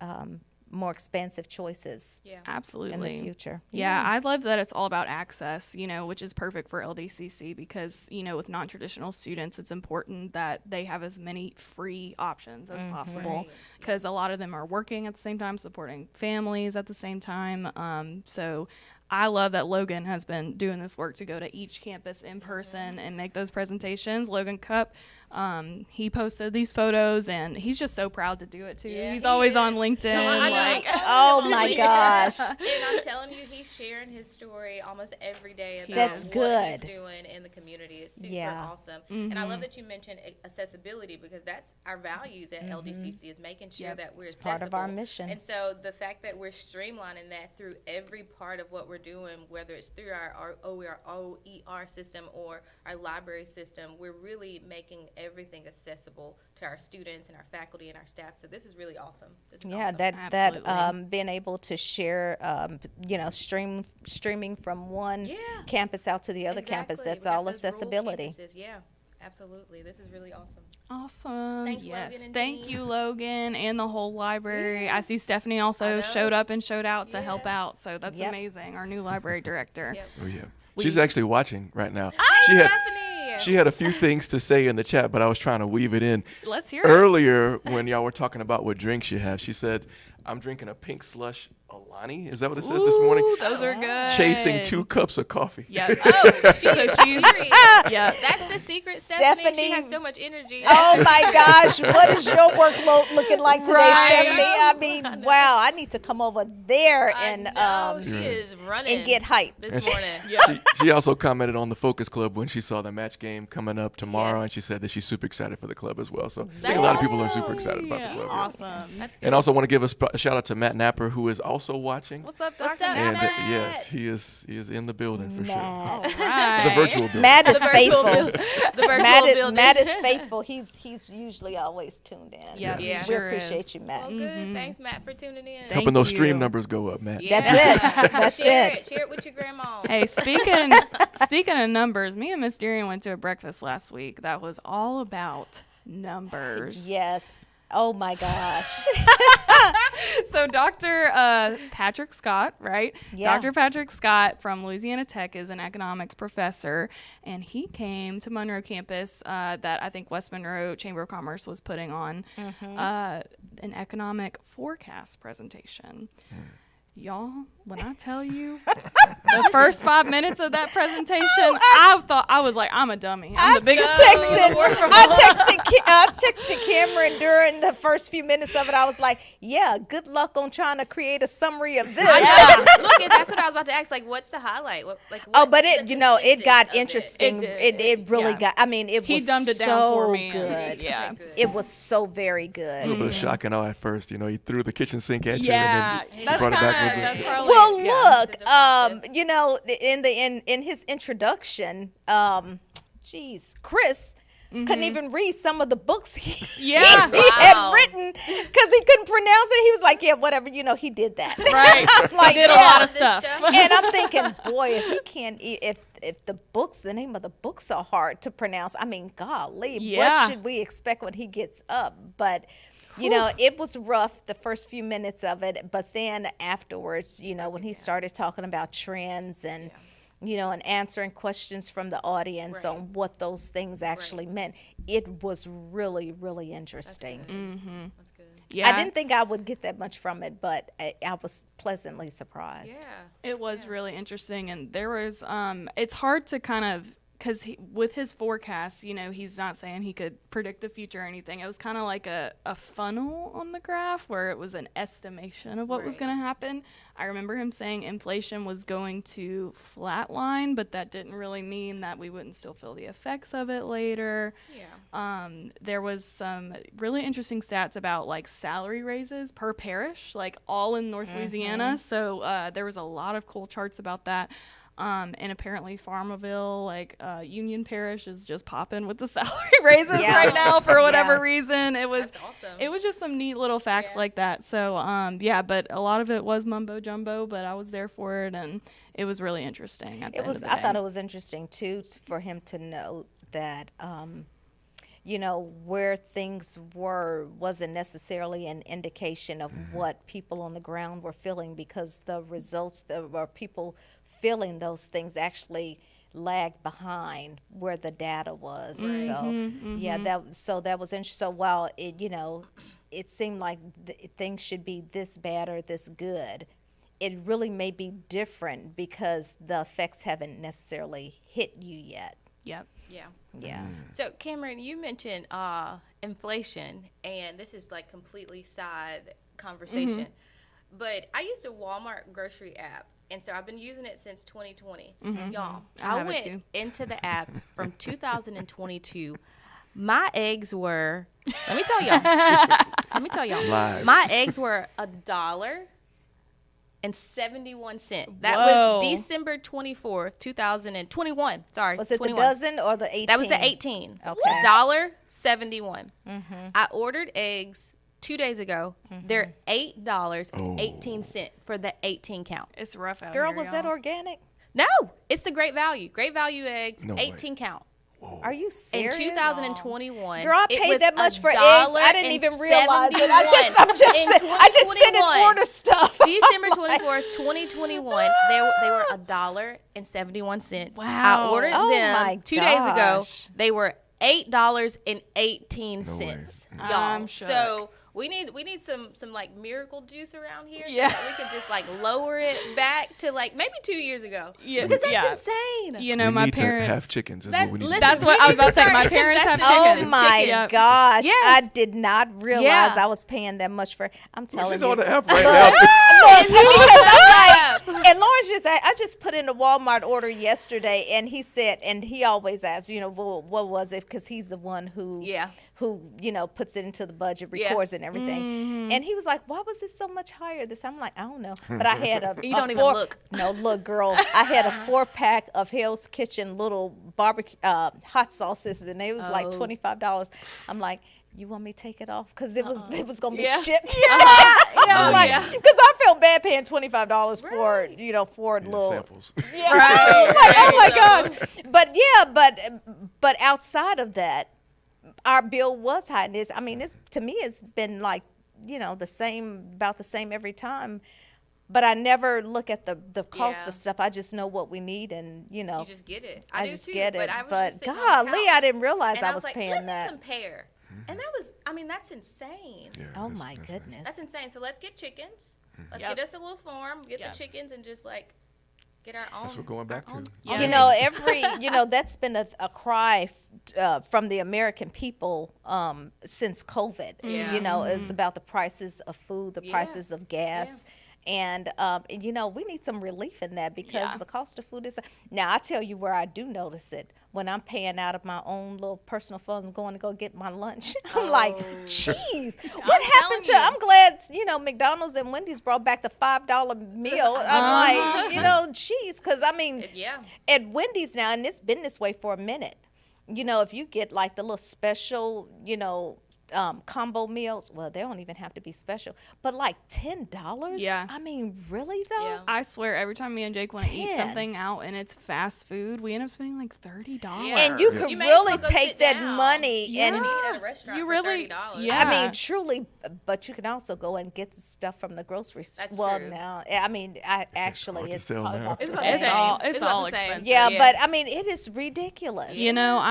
B: more expansive choices
C: Absolutely.
B: in the future.
C: Yeah, I love that it's all about access, which is perfect for LDCC because, with non-traditional students, it's important that they have as many free options as possible because a lot of them are working at the same time, supporting families at the same time. So I love that Logan has been doing this work to go to each campus in person and make those presentations. Logan Cup, he posted these photos, and he's just so proud to do it too.
D: Yeah,
C: he's
D: he
C: always
D: is.
C: on LinkedIn.
D: No, I know.
C: like,
B: Oh my gosh.
D: And I'm telling you, he's sharing his story almost every day about
B: That's
D: what
B: good.
D: he's doing in the community. It's super
B: Yeah.
D: awesome. And I love that you mentioned accessibility because that's our values at LDCC is making sure that we're
B: It's
D: accessible.
B: part of our mission.
D: And so the fact that we're streamlining that through every part of what we're doing, whether it's through our OER system or our library system, we're really making everything accessible to our students and our faculty and our staff. So this is really awesome. This is
B: Yeah,
D: awesome.
B: that
C: Absolutely.
B: being able to share, streaming from one
D: Yeah.
B: campus out to the other campus,
D: Exactly.
B: that's
D: We got
B: all
D: those rural
B: accessibility.
D: campuses. Yeah, absolutely. This is really awesome.
C: Awesome.
D: Thanks,
C: yes.
D: Logan and
C: Thank
D: team.
C: you, Logan, and the whole library. I see Stephanie
D: I
C: also
D: know.
C: showed up and showed out to help
D: Yeah.
C: out. So that's
B: Yep.
C: amazing. Our new library director.
D: Yep.
A: Oh, yeah. She's actually watching right now.
D: Stephanie!
A: She had a few things to say in the chat, but I was trying to weave it in.
C: Let's hear it.
A: Earlier, when y'all were talking about what drinks you have, she said, I'm drinking a pink slush Alani. Is that what it says this morning?
C: Ooh, those are good.
A: Chasing 2 cups of coffee.
C: Yeah.
D: Oh, she's
C: she's-
D: serious.
C: Yeah.
D: That's the secret, Stephanie. She
B: Stephanie.
D: has so much energy.
B: Oh my gosh, what is your workload looking like today,
C: Right.
B: Stephanie? I mean, wow, I need to come over there and
D: she is running
B: and get hype.
D: this morning.
C: Yeah.
A: She also commented on the Focus Club when she saw the match game coming up tomorrow,
D: Yes.
A: and she said that she's super excited for the club as well. So I think a lot of people are super excited about the club. yeah.
C: Awesome.
D: That's good.
A: And also want to give a shout out to Matt Napper, who is also watching.
C: What's up,
D: What's
C: Dr.
D: up,
A: And
C: Matt?
D: Matt?
A: yes, he is in the building for sure.
B: Matt.
C: Right.
A: The virtual building.
B: Matt is
D: the virtual,
B: faithful.
D: the virtual building.
B: Matt is faithful. He's usually always tuned in.
C: Yeah,
D: Yeah.
B: We
C: sure
B: appreciate
C: is.
B: you, Matt.
D: Well, good. Thanks, Matt, for tuning in.
C: Thank
A: Helping those
C: you.
A: stream numbers go up, Matt.
D: Yeah.
B: That's it. That's
D: Share
B: it.
D: it. Share it with your grandma.
C: Hey, speaking of numbers, me and Miss Darian went to a breakfast last week that was all about numbers.
B: Yes. Oh my gosh.
C: So Dr. Patrick Scott, right?
B: Yeah.
C: Dr. Patrick Scott from Louisiana Tech is an economics professor, and he came to Monroe campus that I think West Monroe Chamber of Commerce was putting on an economic forecast presentation. Y'all, when I tell you the first 5 minutes of that presentation, I was like, I'm a dummy. I'm the biggest
B: I texted Cameron during the first few minutes of it. I was like, yeah, good luck on trying to create a summary of this.
D: Look, that's what I was about to ask. Like, what's the highlight? What, like,
B: Oh,
D: what's
B: but
D: the
B: it got
D: of
B: interesting.
C: It did.
B: It really
C: Yeah.
B: got. I mean, it
C: He
B: was
C: dumbed it
B: so
C: down for me.
B: good.
C: Yeah.
B: It was so very
A: A
B: good.
A: little bit of shock and awe at first. He threw the kitchen sink at you
C: Yeah,
A: and then
C: that's
A: brought it back
C: kinda,
A: with
C: that's
A: it.
C: probably,
B: Well,
C: yeah.
B: look,
D: It's a different
B: in his introduction, geez, Chris couldn't even read some of the books he
C: Yeah.
B: had
D: Wow.
B: written because he couldn't pronounce it. He was like, yeah, whatever, he did that.
C: Right.
B: I'm like,
C: He did a
B: yeah.
C: lot of
D: This
C: stuff.
D: stuff.
B: And I'm thinking, boy, if he can't, if the name of the books are hard to pronounce, I mean, golly,
C: Yeah.
B: what should we expect when he gets up? But, it was rough the first few minutes of it, but then afterwards, when he started talking about trends and, and answering questions from the audience
D: Right.
B: on what those things actually meant, it was really, really interesting.
D: That's good.
C: Yeah.
B: I didn't think I would get that much from it, but I was pleasantly surprised.
D: Yeah.
C: It was really interesting, and there was it's hard to kind of, because with his forecast, he's not saying he could predict the future or anything. It was kind of like a funnel on the graph where it was an estimation of what was
D: Right.
C: going to happen. I remember him saying inflation was going to flatline, but that didn't really mean that we wouldn't still feel the effects of it later.
D: Yeah.
C: There was some really interesting stats about like salary raises per parish, like all in North Louisiana. So there was a lot of cool charts about that. And apparently Farmerville, like Union Parish, is just popping with the salary raises
B: Yeah.
C: right now for whatever
B: Yeah.
C: reason. It was
D: That's awesome.
C: it was just some neat little facts
D: Yeah.
C: like that. So but a lot of it was mumbo jumbo, but I was there for it, and it was really interesting. At the end of the
B: I
C: day.
B: thought it was interesting too for him to note that where things wasn't necessarily an indication of what people on the ground were feeling, because the results that were people feeling those things actually lagged behind where the data was. So yeah, that was interesting. So while it seemed like things should be this bad or this good, it really may be different because the effects haven't necessarily hit you yet.
C: Yep.
D: Yeah.
B: Yeah.
D: So, Cameron, you mentioned inflation, and this is like completely side conversation, but I used a Walmart grocery app, and so I've been using it since 2020. Y'all,
C: I
D: I
C: have it
D: went
C: too.
D: into the app from 2022. My eggs were, let me tell y'all,
A: Live.
D: my eggs were $1.71. That
C: Whoa.
D: was December 24th, 2021. Sorry,
B: Was it
D: 21.
B: the dozen or the 18?
D: That was the 18.
B: Okay.
D: $1.71. I ordered eggs 2 days ago. They're $8.18 for the 18 count.
C: It's rough out
B: Girl,
C: here.
B: was that
C: y'all.
B: organic?
D: No, it's the Great Value. Great Value eggs,
A: No way.
D: 18 count.
B: Are you
D: In
B: serious?
D: 2021,
B: Girl, I
D: it
B: paid
D: was
B: that much for eggs. I didn't even realize it. I just sit and order stuff.
D: December 24th, 2021, they were $1.71.
C: Wow.
D: I ordered
B: Oh
D: them
B: my
D: 2 days ago.
B: gosh.
D: They were $8.18.
A: No way.
D: y'all.
C: I'm shook.
D: So we need some like miracle juice around here,
C: Yeah.
D: so that we could just like lower it back to like maybe 2 years ago.
C: Yeah.
D: Because that's
C: Yeah.
D: insane.
C: You know,
A: we
C: my
A: need to
C: parents.
A: have chickens. Is
D: That-
A: what we need.
D: listen,
A: to
C: That's
A: do.
C: what I was about to say. My parents have
D: investing
C: chickens.
B: Oh my
C: Yep.
B: gosh!
D: Yes.
B: I did not realize
D: Yeah.
B: I was paying that much for. I'm telling
A: She's
B: you.
A: on the app right now.
B: Look, because I'm
D: Yeah.
B: like, and Lawrence I just put in a Walmart order yesterday, and he said, and he always asks, well, what was it? Because he's the one who puts it into the budget,
D: Yeah.
B: records it and everything. And he was like, why was it so much higher this time? I'm like, I don't know. But I had a
D: You don't even look.
B: No, look, girl, I had a 4-pack of Hell's Kitchen little barbecue hot sauces, and it was like $25. I'm like, you want me to take it off? Because it was going to be
D: Yeah.
B: shipped.
D: Oh,
B: Like,
D: yeah.
B: because I felt bad paying $25 for for
A: Yeah,
B: little
A: samples.
B: yeah.
C: Right.
B: Like, oh my
D: There
B: gosh. But yeah, but outside of that, our bill was high. And it's to me it's been like, about the same every time. But I never look at the cost
D: Yeah.
B: of stuff. I just know what we need, and
D: You just get it.
B: I
D: do
B: just
D: too,
B: get it.
D: But, I was
B: But
D: just sitting on the
B: golly,
D: couch,
B: I didn't realize
D: and
B: I was
D: like,
B: paying
D: let
B: that.
D: me compare. And that's insane.
A: Yeah,
B: Oh
A: that's-
B: my
A: that's
B: goodness.
D: That's insane. So let's get chickens. Let's
C: Yep.
D: get us a little farm, get
C: Yep.
D: the chickens, and just like get our own.
A: That's what we're going back
D: our own-
A: to.
C: Yeah.
B: That's been a cry from the American people since COVID.
D: Yeah.
B: It's about the prices of food, the
D: Yeah.
B: prices of gas. And we need some relief in that because
C: Yeah.
B: the cost of food is. Now I tell you where I do notice it when I'm paying out of my own little personal funds going to go get my lunch. I'm like, geez, what happened to?
C: telling
B: I'm glad McDonald's and Wendy's brought back the $5 meal. I'm like, geez, because
D: Yeah.
B: at Wendy's now, and it's been this way for a minute. If you get like the little special, combo meals, well, they don't even have to be special, but like $10.
C: Yeah.
B: Really though?
D: Yeah.
C: I swear, every time me and Jake want to eat
B: 10.
C: something out and it's fast food, we end up spending like $30.
D: Yeah.
B: And you
A: Yes.
B: could
D: You may as well
B: really
D: go
B: take
D: sit
B: that
D: down.
B: money
C: Yeah.
B: and
D: Eat at a restaurant
C: You
D: for
C: really-
D: $30.
C: yeah.
B: truly, but you can also go and get stuff from the grocery store.
D: That's
B: Well,
D: true.
B: now, I actually,
A: hard to
B: it's
A: sell
B: probably
A: now.
B: about the
D: It's
B: same.
D: about the same.
C: It's
D: about
C: all
D: the same.
C: expensive.
B: Yeah, but it is ridiculous.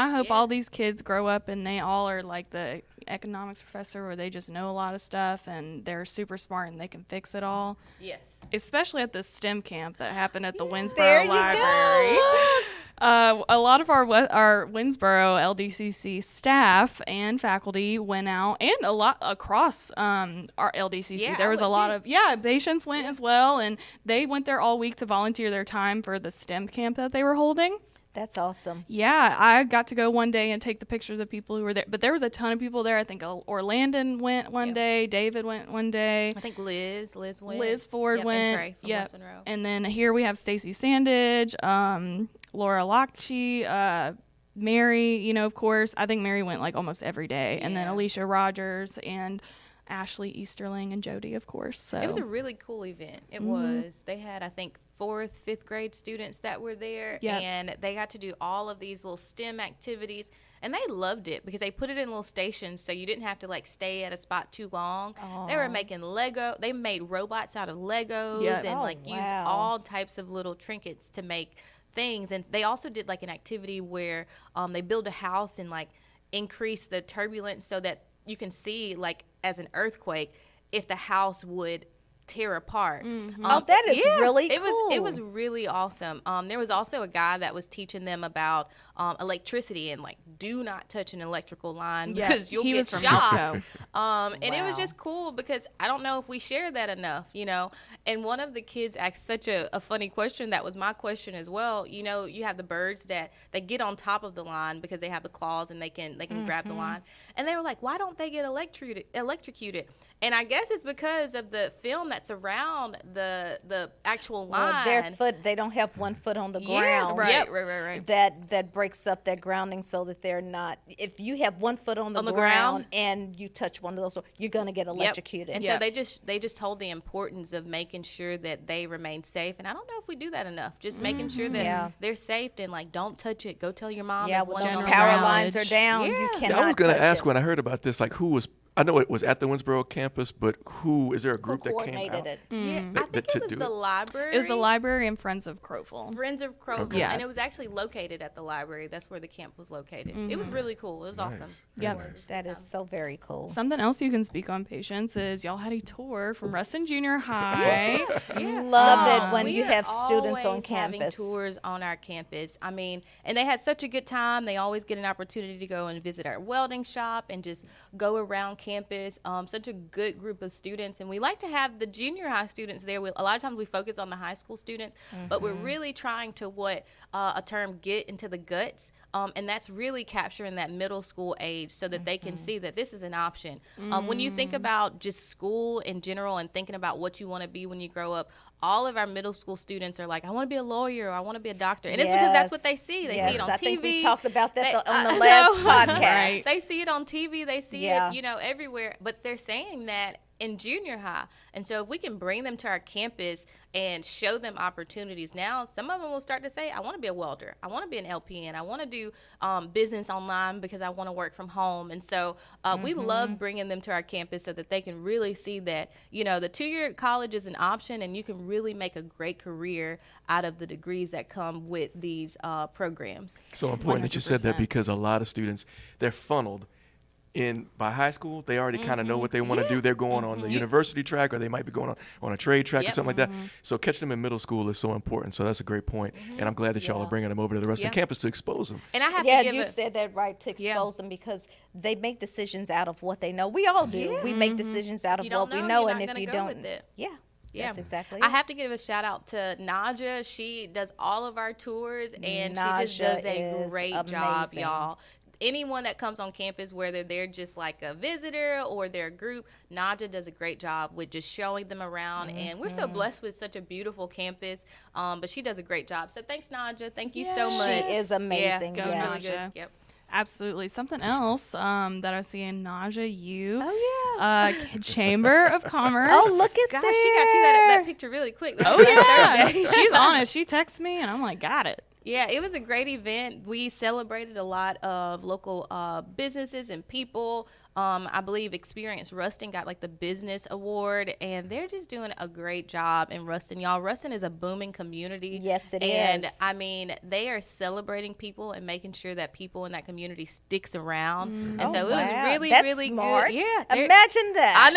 C: I hope
D: Yeah.
C: all these kids grow up and they all are like the economics professor where they just know a lot of stuff and they're super smart and they can fix it all.
D: Yes.
C: Especially at the STEM camp that happened at the
B: There
C: Winsboro
B: you
C: Library.
B: go.
C: A lot of our Winsboro LDCC staff and faculty went out, and a lot across our LDCC.
D: Yeah,
C: there
D: I
C: was a
D: went
C: lot
D: too.
C: of patients went as well, and they went there all week to volunteer their time for the STEM camp that they were holding.
B: That's awesome.
C: Yeah, I got to go one day and take the pictures of people who were there, but there was a ton of people there. I think Orlandon went one
D: Yeah.
C: day, David went one day.
D: I think Liz went.
C: Liz Ford
D: Yep,
C: went.
D: And Trey from
C: Yep.
D: West Monroe.
C: And then here we have Stacy Sandage, Laura Lockchey, Mary, of course. I think Mary went like almost every day. And then
D: Yeah.
C: Alicia Rogers and Ashley Easterling and Jody, of course. So
D: It was a really cool event. It was. They had, I think, 4th, 5th grade students that were there,
C: Yep.
D: and they got to do all of these little STEM activities, and they loved it because they put it in little stations, so you didn't have to like stay at a spot too long. They were making Lego. They made robots out of Legos
C: Yeah.
D: and
B: Oh,
D: like used
B: wow.
D: all types of little trinkets to make things. And they also did like an activity where they build a house and like increase the turbulence so that you can see like as an earthquake if the house would tear apart.
B: That is really cool.
D: It was really awesome. There was also a guy that was teaching them about electricity and like do not touch an electrical line
C: Yeah,
D: because you'll
C: he
D: get
C: was from
D: shocked.
C: Hipco.
D: And it was
B: Wow.
D: just cool because I don't know if we share that enough, And one of the kids asked such a funny question that was my question as well. You have the birds that they get on top of the line because they have the claws and they can grab the line. And they were like, why don't they get electrocuted? And I guess it's because of the film that's around the actual line.
B: Well, they don't have one foot on the
D: Yeah,
B: ground.
C: right,
D: Yep.
C: right.
B: That breaks up that grounding so that they're not. If you have one foot on the ground and you touch one of those, you're gonna get electrocuted.
D: And
C: Yep.
D: so they just told the importance of making sure that they remain safe. And I don't know if we do that enough. Just making sure that
B: Yeah.
D: they're safe and like don't touch it. Go tell your mom.
B: Yeah,
D: if
B: when
D: one's
B: those
D: on the
C: general
B: power
D: ground.
B: lines are
C: knowledge.
B: down,
D: Yeah.
B: you
D: Yeah,
B: cannot.
A: I was going to
B: touch
A: ask
B: it.
A: when I heard about this, like who was I know it was at the Winsboro campus, but is there a
B: Who
A: group that came
B: coordinated
A: out?
B: it?
D: Yeah, I
A: That-
D: think
A: to
D: it was
A: do
D: the
A: it?
D: library.
C: It was the library and Friends of Crowville.
D: Friends of Crowville,
A: Okay.
C: Yeah.
D: and it was actually located at the library. That's where the camp was located. It was really cool. It was
A: Nice.
D: awesome.
A: Very
C: Yep.
A: nice.
B: That is so very cool.
C: Something else you can speak on, Patience, is y'all had a tour from Ruston Junior High.
B: Love it when
D: We
B: you
D: are
B: have students on
D: always having
B: campus.
D: tours on our campus. I mean, and they had such a good time. They always get an opportunity to go and visit our welding shop and just go around campus. Such a good group of students, and we like to have the junior high students there. A lot of times we focus on the high school students, but we're really trying to a term get into the guts. And that's really capturing that middle school age so that they can see that this is an option. When you think about just school in general and thinking about what you want to be when you grow up, all of our middle school students are like, I want to be a lawyer, or I want to be a doctor. And it's because that's what they see. They see it on TV.
B: I think we talked about that
D: They-
B: on the
D: I
B: last
D: know.
B: podcast.
C: Right.
D: They see it on TV. They see
B: Yeah.
D: it, everywhere. But they're saying that in junior high. And so if we can bring them to our campus and show them opportunities now, some of them will start to say, I want to be a welder. I want to be an LPN. I want to do business online because I want to work from home. And so we love bringing them to our campus so that they can really see that, the 2-year college is an option, and you can really make a great career out of the degrees that come with these programs.
A: So important that you said that
C: 100%.
A: because a lot of students, they're funneled in by high school. They already kind of know what they want to do. They're going on the university track, or they might be going on a trade track or
D: Yep.
A: something like that. So catching them in middle school is so important. So that's a great point. And I'm glad that y'all are bringing them over to the rest of the
D: Yeah.
A: campus to expose them.
D: And I have
B: Yeah,
D: to give
B: you
D: a,
B: said that right, to
D: Yeah.
B: expose them, because they make decisions out of what they know. We all do. We make decisions out of
D: you don't
B: what we
D: know,
B: know,
D: you're
B: and
D: not
B: if
D: gonna
B: you
D: go
B: don't,
D: with it.
B: yeah, that's exactly
D: I
B: it.
D: have to give a shout out to Naja. She does all of our tours, and she just
B: Naja
D: does a
B: is
D: great job,
B: amazing.
D: y'all. Anyone that comes on campus, whether they're just like a visitor or they're a group, Naja does a great job with just showing them around. And we're so blessed with such a beautiful campus. But she does a great job. So thanks, Naja. Thank you so
B: She
D: much.
B: is amazing,
D: Yeah,
B: yes.
D: really good.
C: Naja.
D: Yep.
C: Absolutely. Something else that I see in Naja,
B: Oh, yeah.
C: Chamber of Commerce.
B: Oh, look at
D: Gosh,
B: there.
D: she got you that picture really quick.
C: Oh, yeah.
D: Thursday.
C: She's on it. She texts me, and I'm like, got it.
D: Yeah, it was a great event. We celebrated a lot of local businesses and people. I believe Experience Ruston got like the business award, and they're just doing a great job in Ruston. Y'all, Ruston is a booming community.
B: Yes, it
D: and,
B: is.
D: I mean, they are celebrating people and making sure that people in that community sticks around. And so it was
B: Wow,
D: really,
B: that's
D: really
B: smart.
D: good. Yeah, they're-
B: Imagine that.
D: I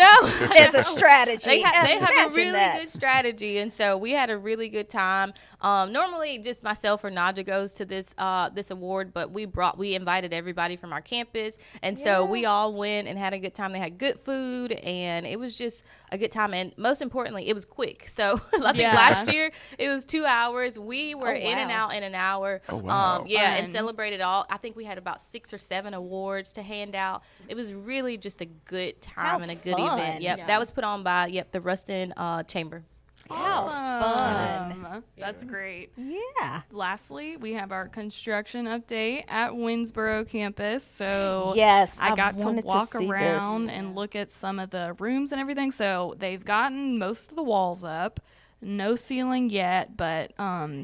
D: know.
B: There's a strategy.
D: They have a
B: Imagine
D: really
B: that.
D: good strategy, and so we had a really good time. Normally, just myself or Naja goes to this award, but we invited everybody from our campus, and so we all went and had a good time. They had good food, and it was just a good time. And most importantly, it was quick. So I think
C: Yeah.
D: last year it was 2 hours. We were
B: Oh,
D: in and
B: wow.
D: out in an hour.
A: Oh, wow.
D: Yeah, and
C: Fun.
D: celebrated all. I think we had about 6 or 7 awards to hand out. It was really just a good time
B: How
D: and a good
B: fun.
D: event. Yep,
C: Yeah.
D: that was put on by the Ruston Chamber.
B: How fun.
C: That's great.
B: Yeah.
C: Lastly, we have our construction update at Winsboro campus. So
B: Yes,
C: I
B: I've
C: got to
B: wanted to
C: walk
B: see
C: around
B: this.
C: and look at some of the rooms and everything. So they've gotten most of the walls up. No ceiling yet, but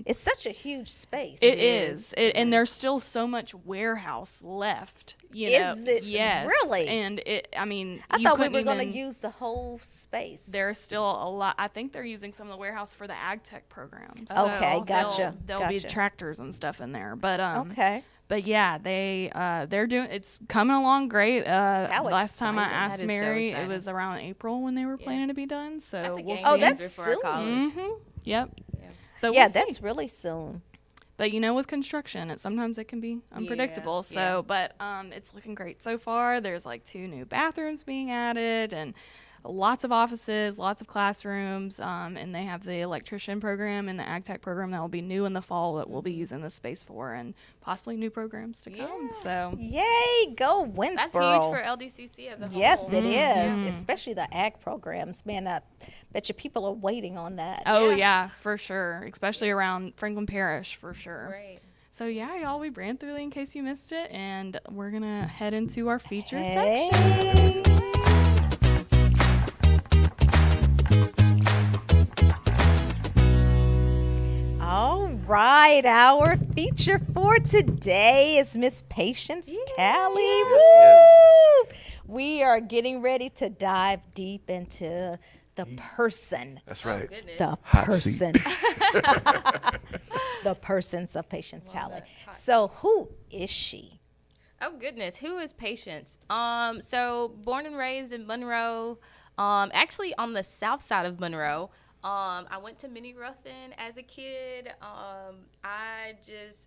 B: It's such a huge space.
C: it is. And there's still so much warehouse left. You know?
B: Is it
C: Yes.
B: really?
C: And I mean,
B: I
C: you
B: thought we
C: couldn't
B: were going to
C: even-
B: use the whole space.
C: There's still a lot. I think they're using some of the warehouse for the ag tech programs.
B: Okay,
C: So
B: gotcha,
C: There'll be
B: gotcha.
C: tractors and stuff in there, but
B: Okay.
C: But yeah, they're doing. It's coming along great.
B: How
C: Last time I
B: exciting.
C: asked
D: That is so
C: Mary, it
D: exciting.
C: was around April when they were planning to be done. So
D: That's a
C: we'll
D: game
C: see.
B: Oh,
D: changer
B: that's
D: for our
B: soon.
D: college.
C: Yep.
D: Yeah.
C: So
B: Yeah,
C: we'll see.
B: that's really soon.
C: But with construction, sometimes it can be unpredictable.
D: Yeah,
C: So, but it's looking great so far. There's like 2 new bathrooms being added, and lots of offices, lots of classrooms, and they have the electrician program and the ag tech program that will be new in the fall that we'll be using this space for, and possibly new programs to come. So
B: Yay, go Winsboro.
D: That's huge for LDCC as a whole.
B: Yes, it
C: Mm-hmm.
B: is, especially the ag programs. Man, I bet you people are waiting on that.
C: oh
D: Yeah.
C: yeah, for sure, especially around Franklin Parish for sure.
D: Great.
C: So yeah, y'all, we ran through it in case you missed it, and we're gonna head into our feature
B: Hey.
C: section.
B: All right. Our feature for today is Miss Patience Talley.
A: Yes,
B: Woo! We are getting ready to dive deep into the person.
A: That's right.
D: Goodness.
B: The
A: Hot seat.
B: person. The persons of Patience Talley. So who is she?
D: Oh goodness, who is Patience? So born and raised in Monroe, actually on the south side of Monroe. I went to Minnie Ruffin as a kid. I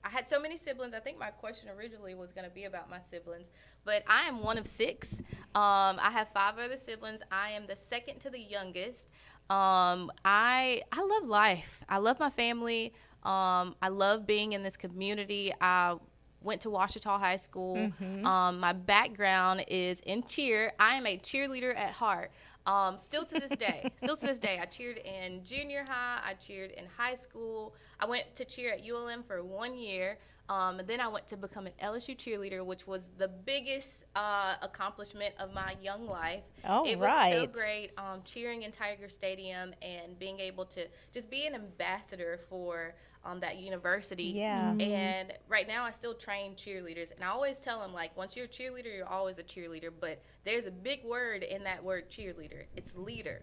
D: had so many siblings. I think my question originally was going to be about my siblings, but I am one of 6. I have 5 other siblings. I am the second to the youngest. I love life. I love my family. I love being in this community. I went to Ouachita High School. My background is in cheer. I am a cheerleader at heart. Still to this day. I cheered in junior high. I cheered in high school. I went to cheer at ULM for 1 year. And then I went to become an LSU cheerleader, which was the biggest accomplishment of my young life.
B: Oh,
D: it
B: right.
D: was so great cheering in Tiger Stadium and being able to just be an ambassador for that university.
B: Yeah.
D: And right now I still train cheerleaders. And I always tell them, like, once you're a cheerleader, you're always a cheerleader. But there's a big word in that word cheerleader. It's leader.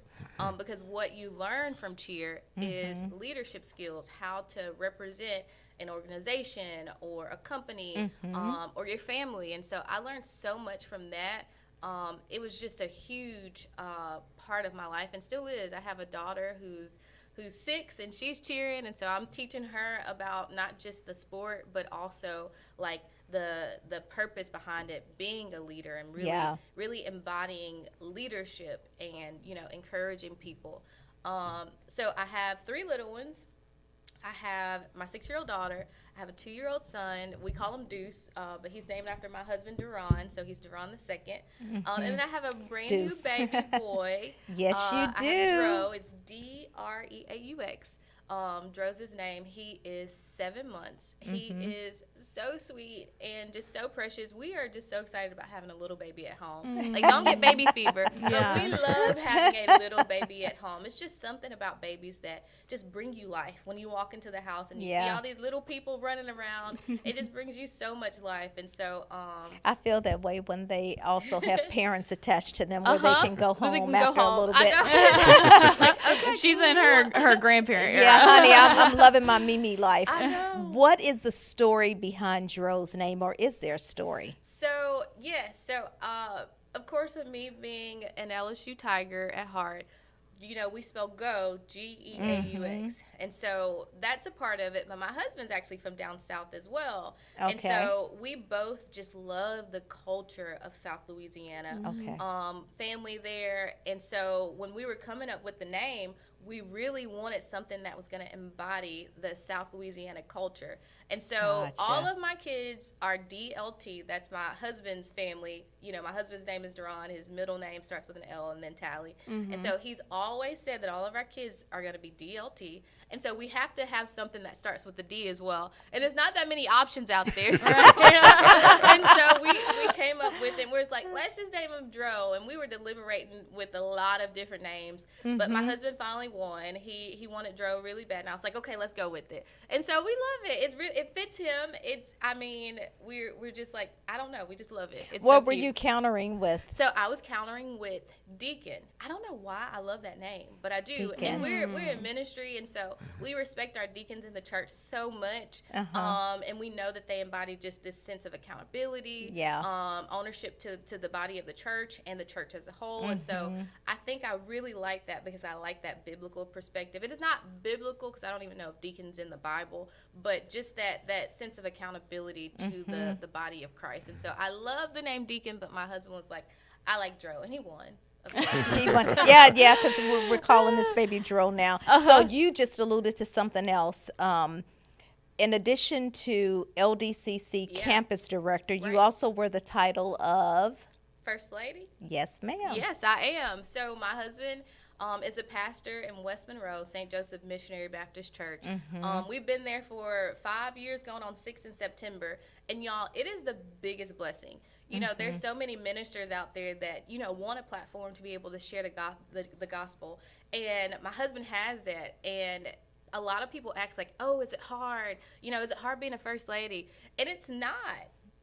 D: Because what you learn from cheer is leadership skills, how to represent an organization or a company or your family. And so I learned so much from that. It was just a huge part of my life and still is. I have a daughter who's 6 and she's cheering, and so I'm teaching her about not just the sport but also like the purpose behind it, being a leader and really embodying leadership and encouraging people. So I have 3 little ones. I have my 6-year-old daughter. I have a 2-year-old son. We call him Deuce, but he's named after my husband, Duran, so he's Duran the second. And then I have a brand
B: Deuce.
D: new baby boy.
B: Yes, you do.
D: I have Dro. It's Dreaux. Dro's his name. He is 7 months. He is so sweet and just so precious. We are just so excited about having a little baby at home. Like, don't get baby fever, but we love having a little baby at home. It's just something about babies that just bring you life. When you walk into the house and you see all these little people running around, it just brings you so much life. And so I
B: feel that way when they also have parents attached to them where they can go home after a little bit.
D: Like,
C: She's in her grandparent era.
B: Yeah, honey, I'm loving my Mimi life.
D: I know.
B: What is the story behind Dro's name, or is there a story?
D: So, yes. So, of course, with me being an LSU Tiger at heart, we spell go, Geaux. And so that's a part of it. But my husband's actually from down south as well.
B: Okay.
D: And so we both just love the culture of South Louisiana.
B: Okay.
D: Family there. And so when we were coming up with the name, we really wanted something that was going to embody the South Louisiana culture. And so all of my kids are DLT. That's my husband's family. My husband's name is Duran. His middle name starts with an L and then Talley. And so he's always said that all of our kids are going to be DLT. And so we have to have something that starts with the D as well. And there's not that many options out there. So and so we came up with it. And we was like, let's just name him Dro. And we were deliberating with a lot of different names. But my husband finally won. He wanted Dro really bad. And I was like, okay, let's go with it. And so we love it. It fits him. We're just like, I don't know. We just love it. It's
B: What
D: so
B: were
D: cute.
B: you countering with?
D: So I was countering with Deacon. I don't know why I love that name, but I do.
B: Deacon.
D: And we're in ministry, and so we respect our deacons in the church so much. And we know that they embody just this sense of accountability, ownership to the body of the church and the church as a whole. And so I think I really like that because I like that biblical perspective. It is not biblical because I don't even know if deacon's in the Bible, but just that sense of accountability to the body of Christ. And so I love the name Deacon, but my husband was like, I like Dro, and he won.
B: He won. Yeah, because we're calling this baby Dro now. So you just alluded to something else. In addition to LDCC campus director, you also wear the title of
D: First Lady?
B: Yes, ma'am.
D: Yes, I am. So my husband is a pastor in West Monroe, St. Joseph Missionary Baptist Church. We've been there for 5 years, going on 6 in September. And y'all, it is the biggest blessing. There's so many ministers out there that, want a platform to be able to share the gospel. And my husband has that. And a lot of people ask like, oh, is it hard? Is it hard being a first lady? And it's not.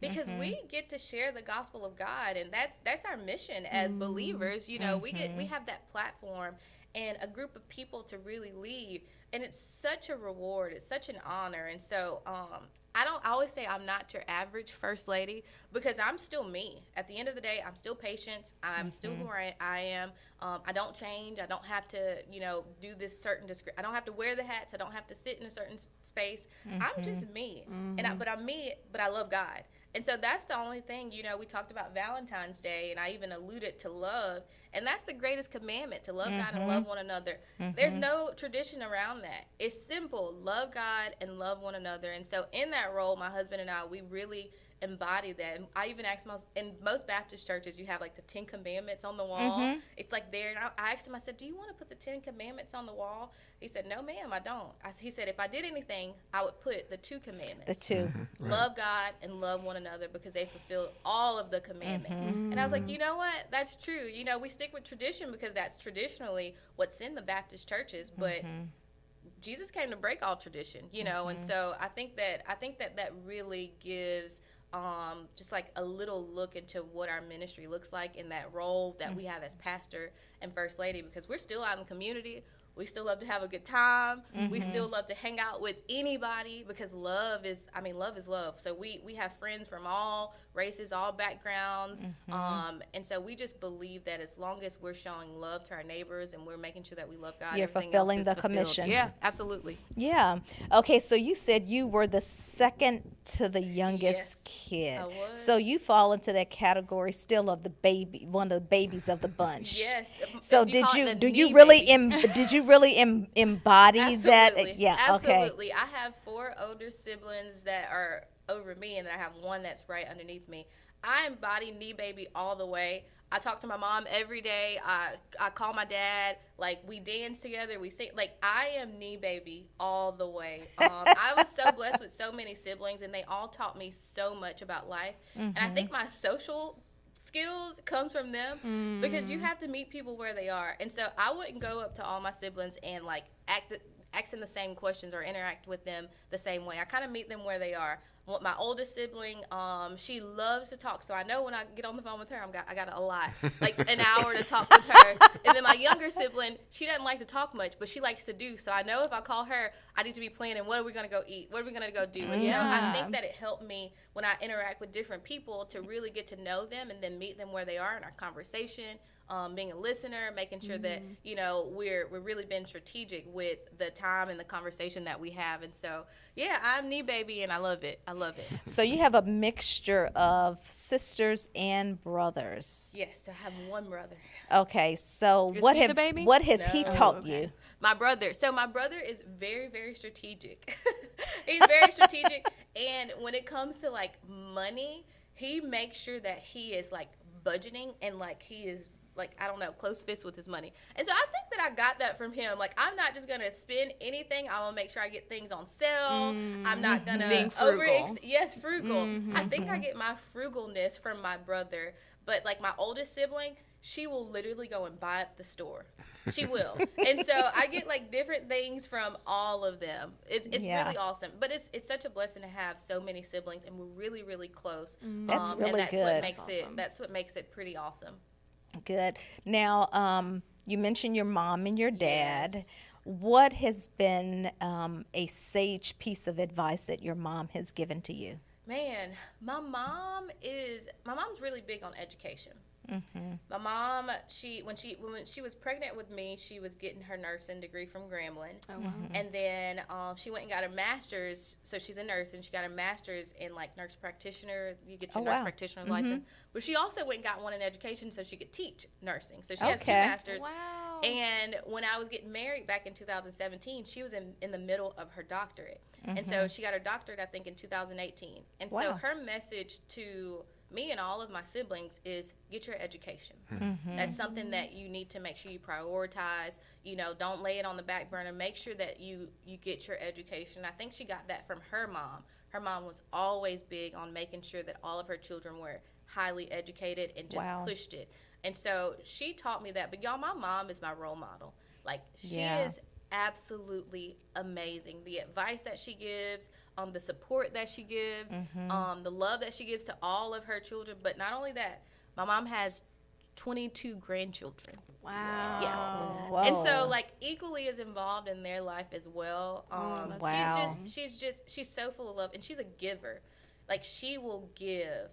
D: Because we get to share the gospel of God, and that's our mission as believers. We have that platform and a group of people to really lead, and it's such a reward. It's such an honor. And so I always say I'm not your average first lady, because I'm still me. At the end of the day, I'm still patient. I'm still who I am. I don't change. I don't have to, do this certain I don't have to wear the hats. I don't have to sit in a certain space. I'm just me. But I'm me, but I love God. And so that's the only thing, we talked about Valentine's Day, and I even alluded to love. And that's the greatest commandment, to love God and love one another. There's no tradition around that. It's simple. Love God and love one another. And so in that role, my husband and I, we really embody that. And I even asked in most Baptist churches, you have like the 10 Commandments on the wall. It's like there. And I asked him, I said, do you want to put the 10 Commandments on the wall? He said, no, ma'am, I don't. He said, if I did anything, I would put the 2 Commandments.
B: The 2.
D: Love God and love one another, because they fulfill all of the commandments. And I was like, you know what? That's true. We stick with tradition because that's traditionally what's in the Baptist churches, but Jesus came to break all tradition, and so I think that really gives just like a little look into what our ministry looks like in that role that we have as pastor and first lady, because we're still out in the community. We still love to have a good time. We still love to hang out with anybody, because love is love. So we have friends from all races, all backgrounds. And so we just believe that as long as we're showing love to our neighbors and we're making sure that we love God,
B: you're fulfilling the commission.
D: Yeah, absolutely.
B: Yeah. Okay, so you said you were the second to the youngest kid.
D: I was.
B: So you fall into that category still of the baby, one of the babies of the bunch.
D: Yes.
B: So
D: did you
B: really embody that?
D: Absolutely.
B: Yeah.
D: Absolutely.
B: Okay.
D: I have 4 older siblings that are over me, and then I have one that's right underneath me. I embody knee baby all the way. I talk to my mom every day. I call my dad. Like, we dance together. We sing. Like, I am knee baby all the way. I was so blessed with so many siblings, and they all taught me so much about life. And I think my social skills comes from them, because you have to meet people where they are. And so I wouldn't go up to all my siblings and like asking the same questions or interact with them the same way. I kind of meet them where they are. My oldest sibling, she loves to talk, so I know when I get on the phone with her, I got a lot, like an hour to talk with her. And then my younger sibling, she doesn't like to talk much, but she likes to do. So I know if I call her, I need to be planning, what are we going to go eat? What are we going to go do? And so I think that it helped me when I interact with different people to really get to know them and then meet them where they are in our conversation. Being a listener, making sure that, we're really being strategic with the time and the conversation that we have. And so, yeah, I'm knee baby, and I love it. I love it.
B: So you have a mixture of sisters and brothers.
D: Yes, I have one brother.
B: Okay, so
C: Is
B: what
C: he the baby?
B: what has he
D: No.
B: taught
C: okay.
B: you?
D: My brother. So my brother is very, very strategic. He's very strategic. And when it comes to, like, money, he makes sure that he is, like, budgeting, and, like, he is, like, I don't know, close fists with his money. And so I think that I got that from him. Like, I'm not just going to spend anything. I'm going to make sure I get things on sale. I'm not going to
C: Being frugal.
D: Yes, frugal. I think I get my frugalness from my brother. But, like, my oldest sibling, she will literally go and buy up the store. She will. And so I get, like, different things from all of them. It's really awesome. But it's such a blessing to have so many siblings, and we're really, really close.
B: That's really
D: and
B: good.
D: That's what makes it pretty awesome.
B: Good. Now, you mentioned your mom and your dad.
D: Yes.
B: What has been a sage piece of advice that your mom has given to you?
D: Man, my mom's really big on education. My mom, when she was pregnant with me, she was getting her nursing degree from Grambling.
C: Oh, wow.
D: And then she went and got her master's. So she's a nurse, and she got her master's in, like, nurse practitioner. You get your nurse practitioner license. But she also went and got one in education so she could teach nursing. So she has 2 masters.
C: Wow.
D: And when I was getting married back in 2017, she was in the middle of her doctorate. And so she got her doctorate, I think, in 2018. And so her message to me and all of my siblings is get your education. That's something that you need to make sure you prioritize. Don't lay it on the back burner. Make sure that you get your education. I think she got that from her mom. Her mom was always big on making sure that all of her children were highly educated and just pushed it. And so she taught me that. But y'all, my mom is my role model. Like, she is absolutely amazing. The advice that she gives, the support that she gives, the love that she gives to all of her children. But not only that, my mom has 22 grandchildren.
C: Wow.
D: Yeah.
B: Whoa.
D: And so, like, equally as involved in their life as well.
B: Wow.
D: She's so full of love, and she's a giver. Like, she will give.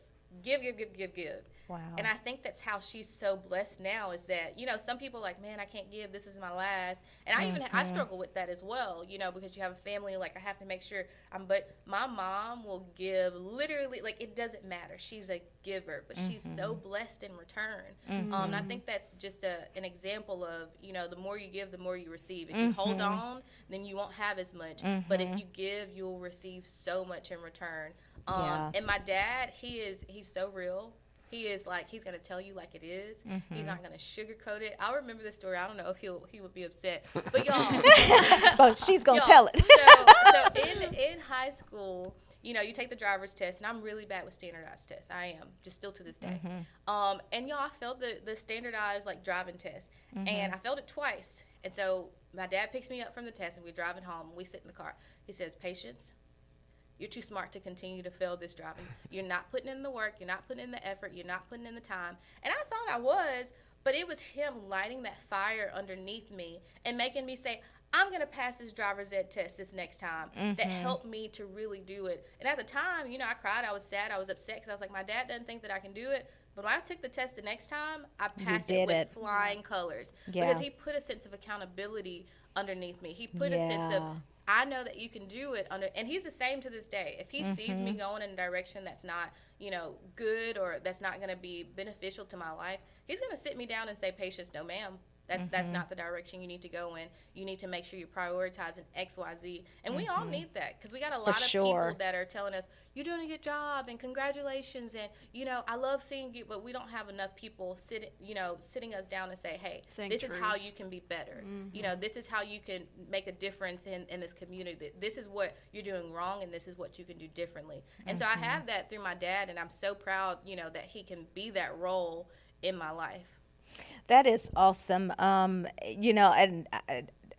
B: Wow.
D: And I think that's how she's so blessed now, is that, you know, some people are like, man, I can't give, this is my last. And I struggle with that as well, you know, because you have a family, like, I have to make sure but my mom will give literally, like, it doesn't matter. She's a giver, but she's so blessed in return. And I think that's just an example of, you know, the more you give, the more you receive. If you hold on, then you won't have as much. But if you give, you'll receive so much in return. And my dad, he's so real. He is like, he's going to tell you like it is. He's not going to sugarcoat it. I remember this story. I don't know if he would be upset. But y'all.
B: But she's going to tell it.
D: So in high school, you know, you take the driver's test, and I'm really bad with standardized tests. I am, just still to this day. And y'all, I failed the standardized, like, driving test. And I failed it twice. And so my dad picks me up from the test, and we're driving home, and we sit in the car. He says, Patience, you're too smart to continue to fail this driving. You're not putting in the work. You're not putting in the effort. You're not putting in the time. And I thought I was, but it was him lighting that fire underneath me and making me say, I'm going to pass this driver's ed test this next time. That helped me to really do it. And at the time, you know, I cried. I was sad. I was upset because I was like, my dad doesn't think that I can do it. But when I took the test the next time, I passed it with flying colors.
B: Yeah.
D: Because he put a sense of accountability underneath me. He put a sense of, I know that you can do it and he's the same to this day. If he sees me going in a direction that's not, you know, good, or that's not going to be beneficial to my life, he's going to sit me down and say, Patience, no ma'am. That's not the direction you need to go in. You need to make sure you're prioritizing X, Y, Z. And we all need that, because we got a lot of people that are telling us, you're doing a good job and congratulations, and, you know, I love seeing you, but we don't have enough people sitting us down and say, hey, this is how you can be better. You know, this is how you can make a difference in this community. This is what you're doing wrong, and this is what you can do differently. And so I have that through my dad, and I'm so proud, you know, that he can be that role in my life.
B: That is awesome. You know, and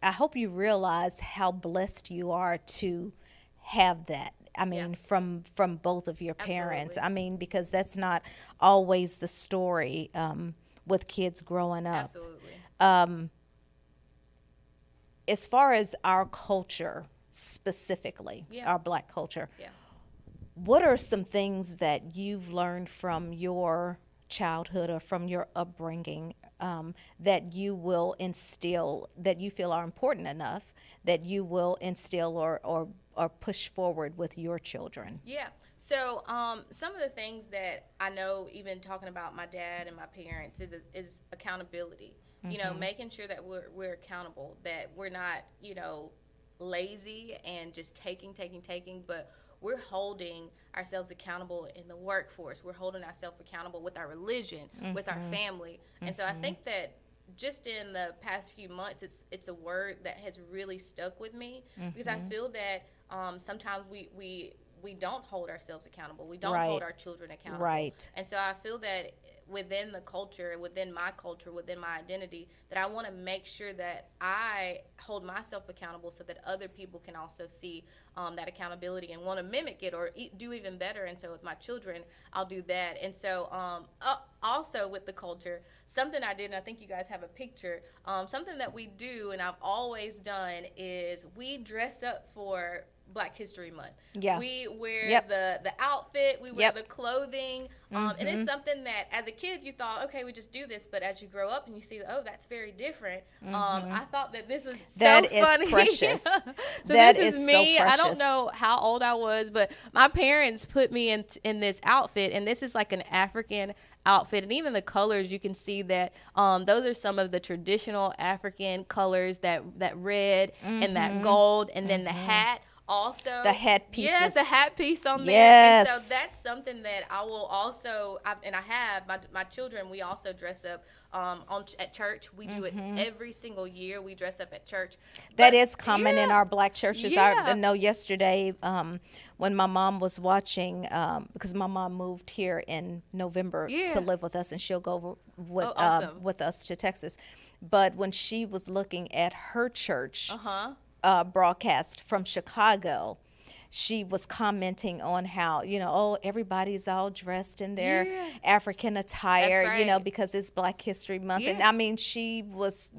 B: I hope you realize how blessed you are to have that. I mean, from both of your parents.
D: Absolutely.
B: I mean, because that's not always the story with kids growing up.
D: Absolutely.
B: As far as our culture specifically, our Black culture, what are some things that you've learned from your childhood or from your upbringing that you will instill, that you feel are important enough that you will instill or push forward with your children?
D: Yeah. So some of the things that I know, even talking about my dad and my parents, is accountability. You know, making sure that we're accountable, that we're not, you know, lazy and just taking, but we're holding ourselves accountable in the workforce. We're holding ourselves accountable with our religion, with our family. And so I think that just in the past few months, it's a word that has really stuck with me, because I feel that sometimes we don't hold ourselves accountable. We don't hold our children accountable.
B: Right.
D: And so I feel that within the culture, within my identity, that I want to make sure that I hold myself accountable so that other people can also see that accountability and want to mimic it or do even better. And so with my children, I'll do that. And so also with the culture, something I did, and I think you guys have a picture, something that we do and I've always done is we dress up for Black History Month. Yeah. We wear the outfit, we wear the clothing, and it's something that as a kid you thought, okay, we just do this, but as you grow up and you see, oh, that's very different. I thought that this was
B: that
D: so funny.
B: Is precious.
D: So
B: that
D: this
B: is
D: me.
B: so precious.
D: I don't know how old I was, but my parents put me in this outfit, and this is like an African outfit, and even the colors, you can see that those are some of the traditional African colors, that red and that gold, and then the hat. Also,
B: the hat pieces.
D: Yes, the hat piece on there.
B: Yes.
D: And so that's something that I will also, and I have, my children, we also dress up at church. We do it every single year. We dress up at church.
B: That is common in our Black churches. I know yesterday when my mom was watching, because my mom moved here in November to live with us, and she'll go with us to Texas. But when she was looking at her church broadcast from Chicago, she was commenting on how, oh, everybody's all dressed in their African attire,
D: That's right.
B: because it's Black History Month.
D: Yeah.
B: And I mean, she was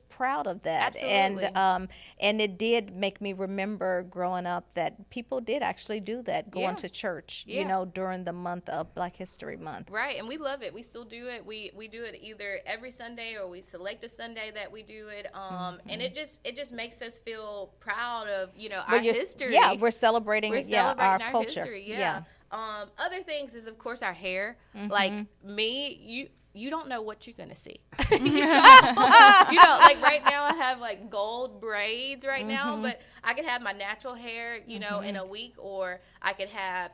B: proud of that.
D: Absolutely.
B: And it did make me remember growing up that people did actually do that, going
D: Yeah.
B: to church,
D: Yeah.
B: during the month of Black History Month.
D: Right, and we love it. We still do it. We do it either every Sunday or we select a Sunday that we do it. And it just makes us feel proud of our history.
B: Yeah, we're celebrating,
D: We're celebrating
B: our culture.
D: history. Yeah. Other things is, of course, our hair. Like me, you don't know what you're gonna see. Like right now I have like gold braids right now, but I could have my natural hair, in a week, or I could have,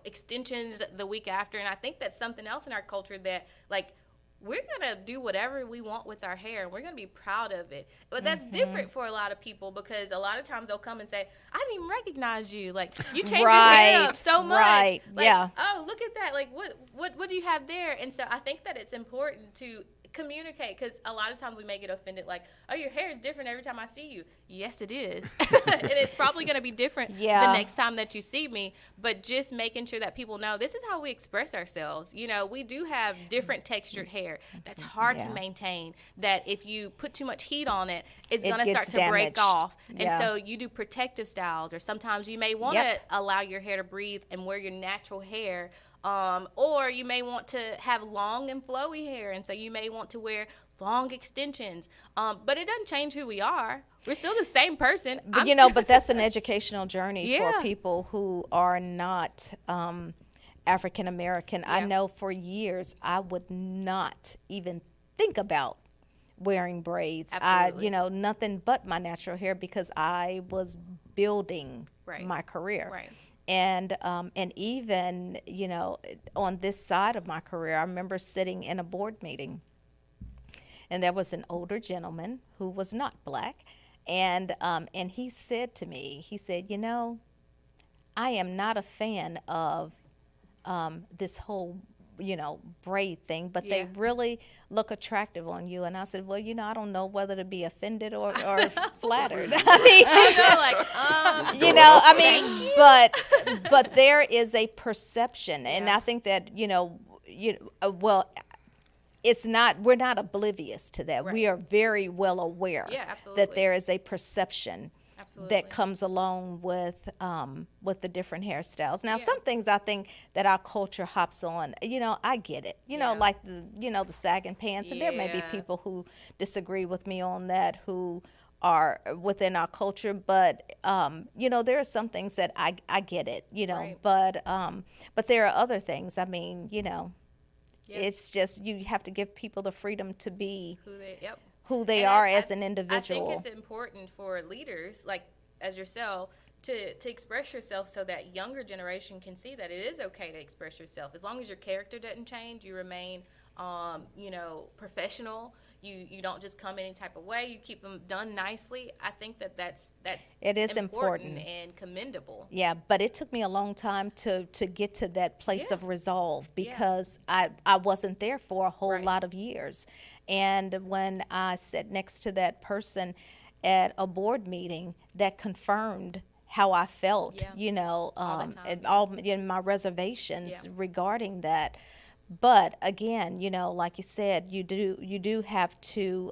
D: extensions the week after. And I think that's something else in our culture that, like, we're going to do whatever we want with our hair, and we're going to be proud of it. But that's different for a lot of people, because a lot of times they'll come and say, I didn't even recognize you. Like, you changed your hair up so much.
B: Right,
D: like,
B: yeah.
D: oh, look at that. Like, what do you have there? And so I think that it's important to communicate, because a lot of times we may get offended, like, oh, your hair is different every time I see you. Yes, it is. And it's probably going to be different the next time that you see me. But just making sure that people know this is how we express ourselves. We do have different textured hair that's hard to maintain, that if you put too much heat on it, it's going to start to break off. And so you do protective styles, or sometimes you may want to allow your hair to breathe and wear your natural hair. Or you may want to have long and flowy hair, and so you may want to wear long extensions. But it doesn't change who we are. We're still the same person.
B: But, but that's an educational journey for people who are not African American. I know for years I would not even think about wearing braids.
D: Absolutely.
B: Nothing but my natural hair, because I was building my career.
D: Right.
B: And even, on this side of my career, I remember sitting in a board meeting, and there was an older gentleman who was not Black, and he said to me, he said, I am not a fan of this whole braid thing, but they really look attractive on you. And I said, well, I don't know whether to be offended or flattered. But there is a perception, and I think that we're not oblivious to that.
D: Right.
B: We are very well aware that there is a perception that comes along with the different hairstyles. Now, some things I think that our culture hops on. I get it. Like the sagging pants, and there may be people who disagree with me on that, who are within our culture. But there are some things that I get it. But there are other things. I mean, it's just you have to give people the freedom to be who they are as an individual.
D: I think it's important for leaders like as yourself to express yourself, so that younger generation can see that it is okay to express yourself. As long as your character doesn't change, you remain professional. You don't just come any type of way. You keep them done nicely. I think that's
B: it is important
D: and commendable.
B: Yeah, but it took me a long time to get to that place of resolve, because I wasn't there for a whole lot of years. And when I sat next to that person at a board meeting, that confirmed how I felt, and all my reservations regarding that. But again, like you said, you do have to,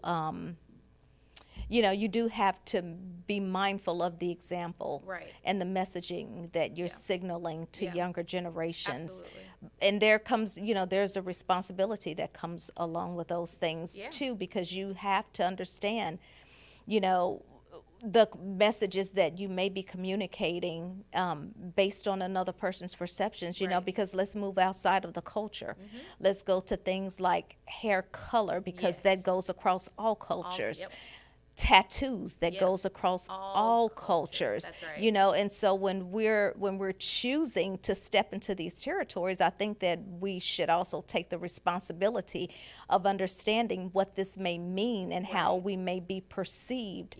B: you do have to be mindful of the example and the messaging that you're signaling to younger generations.
D: Absolutely.
B: And there comes, there's a responsibility that comes along with those things too, because you have to understand, the messages that you may be communicating based on another person's perceptions, because let's move outside of the culture. Let's go to things like hair color, because that goes across all cultures. Tattoos that goes across all cultures.
D: That's right.
B: And so when we're choosing to step into these territories, I think that we should also take the responsibility of understanding what this may mean and how we may be perceived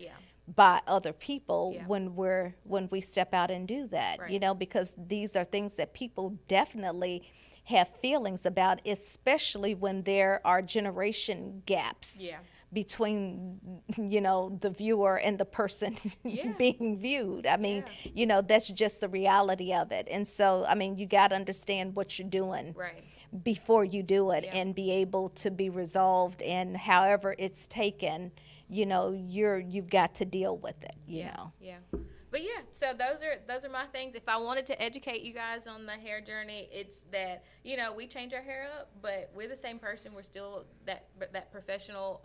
B: by other people when we step out and do that, because these are things that people definitely have feelings about, especially when there are generation gaps between, the viewer and the person
D: Yeah.
B: being viewed. I mean,
D: Yeah.
B: that's just the reality of it. And so, I mean, you got to understand what you're doing
D: Right.
B: before you do it,
D: Yeah.
B: and be able to be resolved. And however it's taken, you've got to deal with it, know.
D: Yeah. But yeah, so those are my things. If I wanted to educate you guys on the hair journey, it's that we change our hair up, but we're the same person. We're still that professional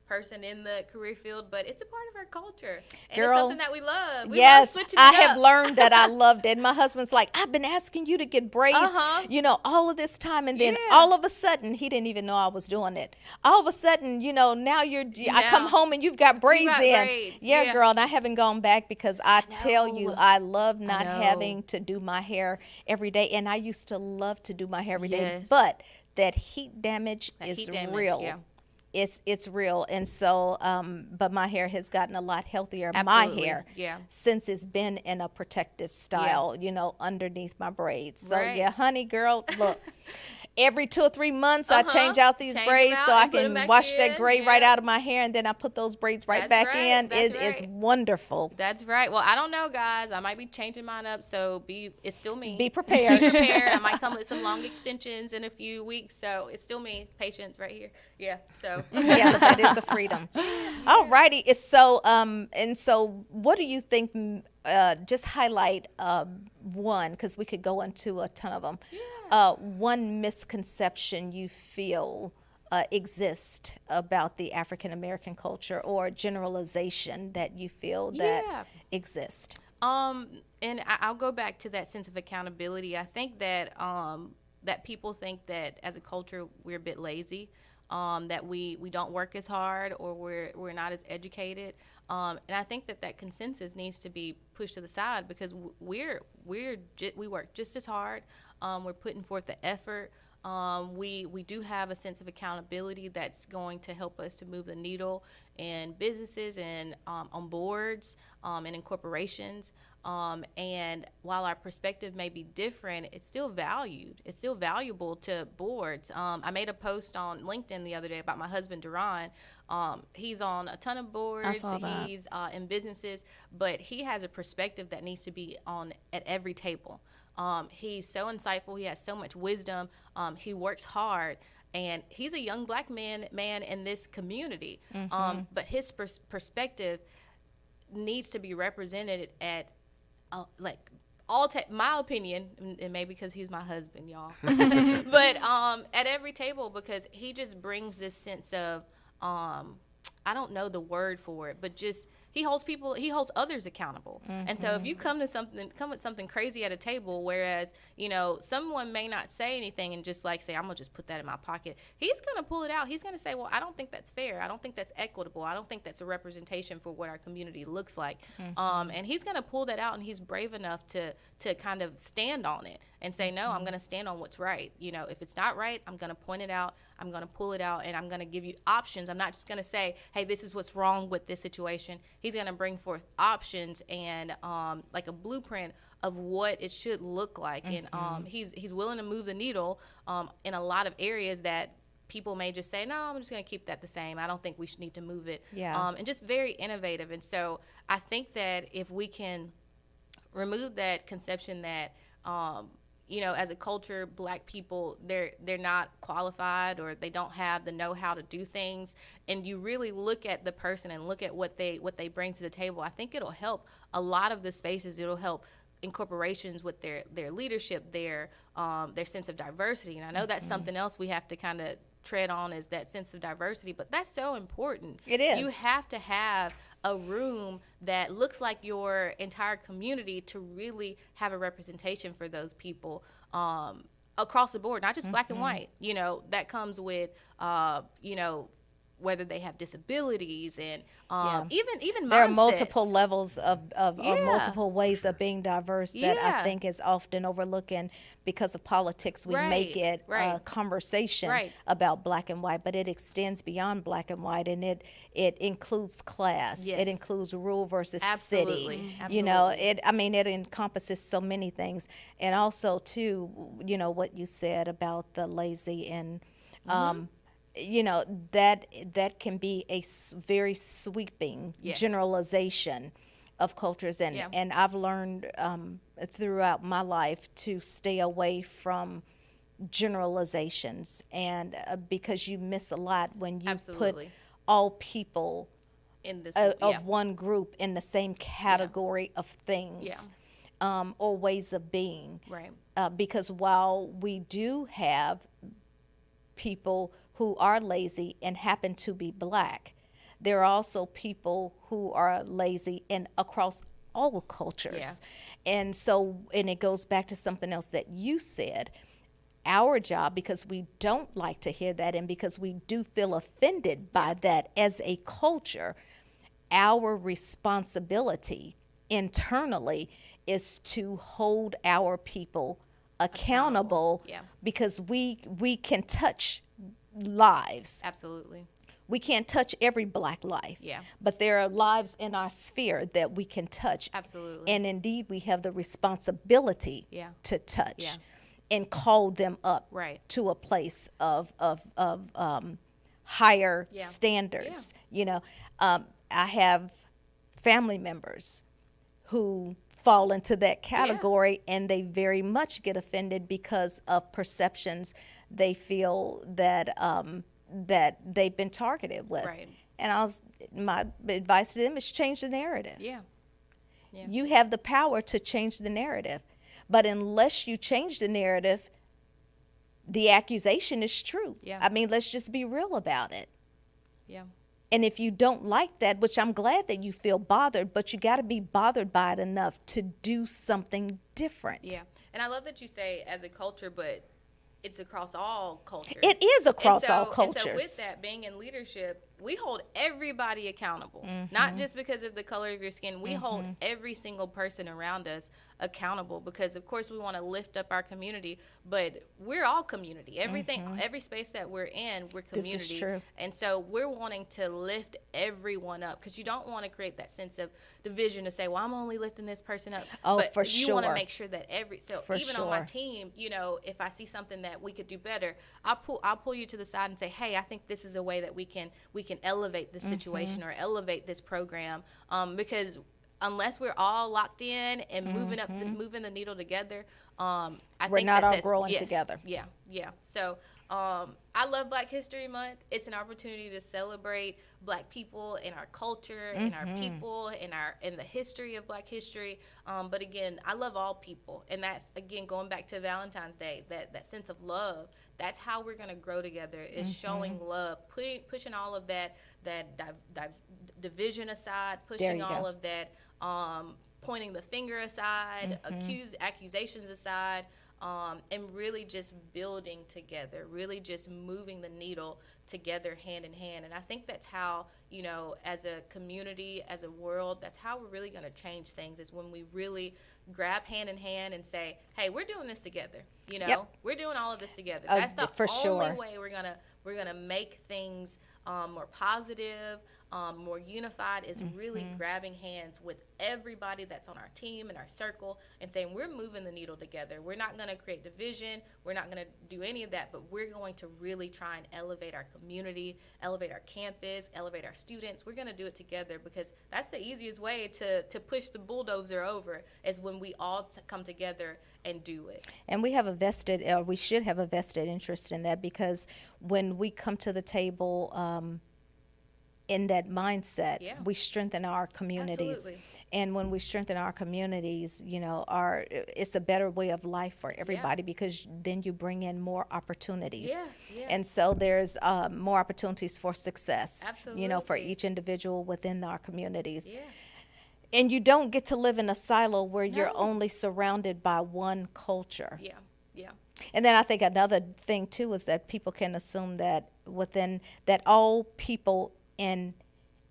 D: person in the career field, but it's a part of our culture, and
B: Girl,
D: it's something that we love. We love
B: Yes,
D: switching
B: I
D: it
B: have
D: up.
B: learned that I loved it. My husband's like, I've been asking you to get braids, all of this time. And then
D: Yeah.
B: all of a sudden, he didn't even know I was doing it. All of a sudden, now I come
D: Now,
B: home and you've got braids
D: got
B: in.
D: braids,
B: Yeah,
D: yeah.
B: girl, and I haven't gone back because I tell you,
D: know.
B: I love not
D: know.
B: having to do my hair every day. And I used to love to do my hair every day.
D: Yes.
B: But that heat damage
D: That
B: is
D: heat damage,
B: real.
D: yeah.
B: It's real. And so but my hair has gotten a lot healthier.
D: Absolutely,
B: My hair,
D: yeah.
B: since it's been in a protective style, underneath my braids. So
D: Right.
B: yeah, honey, girl, look, every 2 or 3 months I change out these
D: Change 'em
B: braids
D: out
B: so I
D: and put 'em
B: can
D: back
B: wash that
D: in,
B: gray right
D: yeah.
B: out of my hair, and then I put those braids right
D: That's
B: back
D: right,
B: in.
D: that's
B: It is
D: right.
B: wonderful.
D: That's right. Well, I don't know, guys. I might be changing mine up, so it's still me.
B: Be prepared.
D: Be prepared. I might come with some long extensions in a few weeks, so it's still me. Patience right here. Yeah. So.
B: Yeah, that is a freedom. All righty. So and so what do you think, just highlight one, because we could go into a ton of them. One misconception you feel exist about the African American culture, or generalization that you feel that
D: Yeah.
B: exist.
D: And I'll go back to that sense of accountability. I think that that people think that as a culture we're a bit lazy, that we don't work as hard, or we're not as educated. And I think that consensus needs to be pushed to the side, because we work just as hard. We're putting forth the effort. We do have a sense of accountability that's going to help us to move the needle in businesses and on boards and in corporations. And while our perspective may be different, it's still valued. It's still valuable to boards. I made a post on LinkedIn the other day about my husband, Duran. He's on a ton of boards.
C: saw that.
D: He's in businesses, but he has a perspective that needs to be on at every table. He's so insightful. He has so much wisdom. He works hard, and he's a young black man in this community. But his perspective needs to be represented at my opinion, and maybe because he's my husband, y'all. But at every table, because he just brings this sense of I don't know the word for it, but just he holds others accountable. And so if you come with something crazy at a table, whereas, someone may not say anything and just say, I'm gonna just put that in my pocket. He's gonna pull it out. He's gonna say, well, I don't think that's fair. I don't think that's equitable. I don't think that's a representation for what our community looks like. And he's gonna pull that out, and he's brave enough to kind of stand on it and say, no, I'm gonna stand on what's right. If it's not right, I'm gonna point it out. I'm gonna pull it out, and I'm gonna give you options. I'm not just gonna say, hey, this is what's wrong with this situation. He's going to bring forth options and like a blueprint of what it should look like. And he's willing to move the needle in a lot of areas that people may just say, no, I'm just going to keep that the same. I don't think we should need to move it.
B: Yeah.
D: And just very innovative. And so I think that if we can remove that conception that as a culture, black people, they're not qualified, or they don't have the know-how to do things, and you really look at the person and look at what they bring to the table, I think it'll help a lot of the spaces. It'll help in corporations with their leadership, their sense of diversity. And I know that's something else we have to kind of tread on, is that sense of diversity, but that's so important.
B: It is.
D: You have to have a room that looks like your entire community to really have a representation for those people across the board, not just black and white. That comes with whether they have disabilities and even
B: There are
D: mindsets.
B: multiple levels of
D: Yeah.
B: multiple ways of being diverse that I
D: Yeah.
B: think is often overlooked, and because of politics we make it a
D: Right.
B: conversation
D: Right.
B: about black and white, but it extends beyond black and white, and it includes class.
D: Yes.
B: It includes rural versus
D: Absolutely.
B: city.
D: Absolutely.
B: It encompasses so many things. And also too, what you said about the lazy, and that can be a very sweeping
D: Yes.
B: generalization of cultures, and
D: Yeah.
B: and I've learned throughout my life to stay away from generalizations, and because you miss a lot when you
D: Absolutely.
B: put all people
D: In this,
B: of
D: yeah.
B: one group in the same category of things, or ways of being.
D: Right.
B: Because while we do have people who are lazy and happen to be black, there are also people who are lazy and across all cultures. And so, and it goes back to something else that you said. Our job, because we don't like to hear that and because we do feel offended by that as a culture, our responsibility internally is to hold our people accountable,
D: Yeah.
B: because we can touch lives.
D: Absolutely.
B: We can't touch every black life,
D: Yeah.
B: but there are lives in our sphere that we can touch.
D: Absolutely.
B: And indeed, we have the responsibility
D: Yeah.
B: to touch
D: Yeah.
B: and call them up
D: Right.
B: to a place of higher
D: Yeah.
B: standards. I have family members who fall into that category, and they very much get offended because of perceptions they feel that that they've been targeted with.
D: Right.
B: And my advice to them is change the narrative.
D: Yeah. Yeah.
B: You have the power to change the narrative, but unless you change the narrative, the accusation is true.
D: Yeah.
B: I mean, let's just be real about it.
D: Yeah.
B: And if you don't like that, which I'm glad that you feel bothered, but you got to be bothered by it enough to do something different.
D: Yeah. And I love that you say as a culture, but it's across all cultures.
B: It is across all
D: And
B: cultures.
D: so with that, being in leadership, we hold everybody accountable, not just because of the color of your skin. We hold every single person around us accountable, because of course we want to lift up our community, but we're all community. Everything, every space that we're in, we're community.
B: This is true.
D: And so we're wanting to lift everyone up, because you don't want to create that sense of division to say, well, I'm only lifting this person up.
B: Oh,
D: but
B: for
D: you want to
B: sure.
D: make sure that
B: For
D: even on my
B: sure.
D: team, if I see something that we could do better, I'll pull you to the side and say, hey, I think this is a way that we can elevate this situation or elevate this program, because unless we're all locked in and moving the needle together, I
B: We're
D: think
B: not all
D: that's
B: growing
D: yes,
B: together.
D: Yeah. So I love Black History Month. It's an opportunity to celebrate Black people and our culture and our people and the history of Black history. But again, I love all people, and that's again going back to Valentine's Day. That sense of love. That's how we're gonna grow together. Is showing love, pushing all of that division aside,
B: There
D: pushing
B: you
D: all
B: go.
D: of that, pointing the finger aside, accusations aside. And really just building together, really just moving the needle together hand in hand. And I think that's how, as a community, as a world, that's how we're really going to change things, is when we really grab hand in hand and say, hey, we're doing this together.
B: Yep.
D: We're doing all of this together.
B: Oh,
D: That's the
B: for
D: only
B: sure.
D: way we're gonna make things more positive, more unified, is really grabbing hands with everybody that's on our team and our circle and saying, we're moving the needle together. We're not going to create division. We're not going to do any of that, but we're going to really try and elevate our community, elevate our campus, elevate our students. We're going to do it together, because that's the easiest way to push the bulldozer over, is when we all come together and do it.
B: And we should have a vested interest in that, because when we come to the table in that mindset,
D: Yeah.
B: we strengthen our communities.
D: Absolutely.
B: And when we strengthen our communities, it's a better way of life for everybody, because then you bring in more opportunities.
D: Yeah.
B: And so there's more opportunities for success, for
D: Absolutely.
B: each individual within our communities.
D: Yeah.
B: And you don't get to live in a silo where you're
D: No.
B: only surrounded by one culture.
D: Yeah.
B: And then I think another thing too is that people can assume that that all people in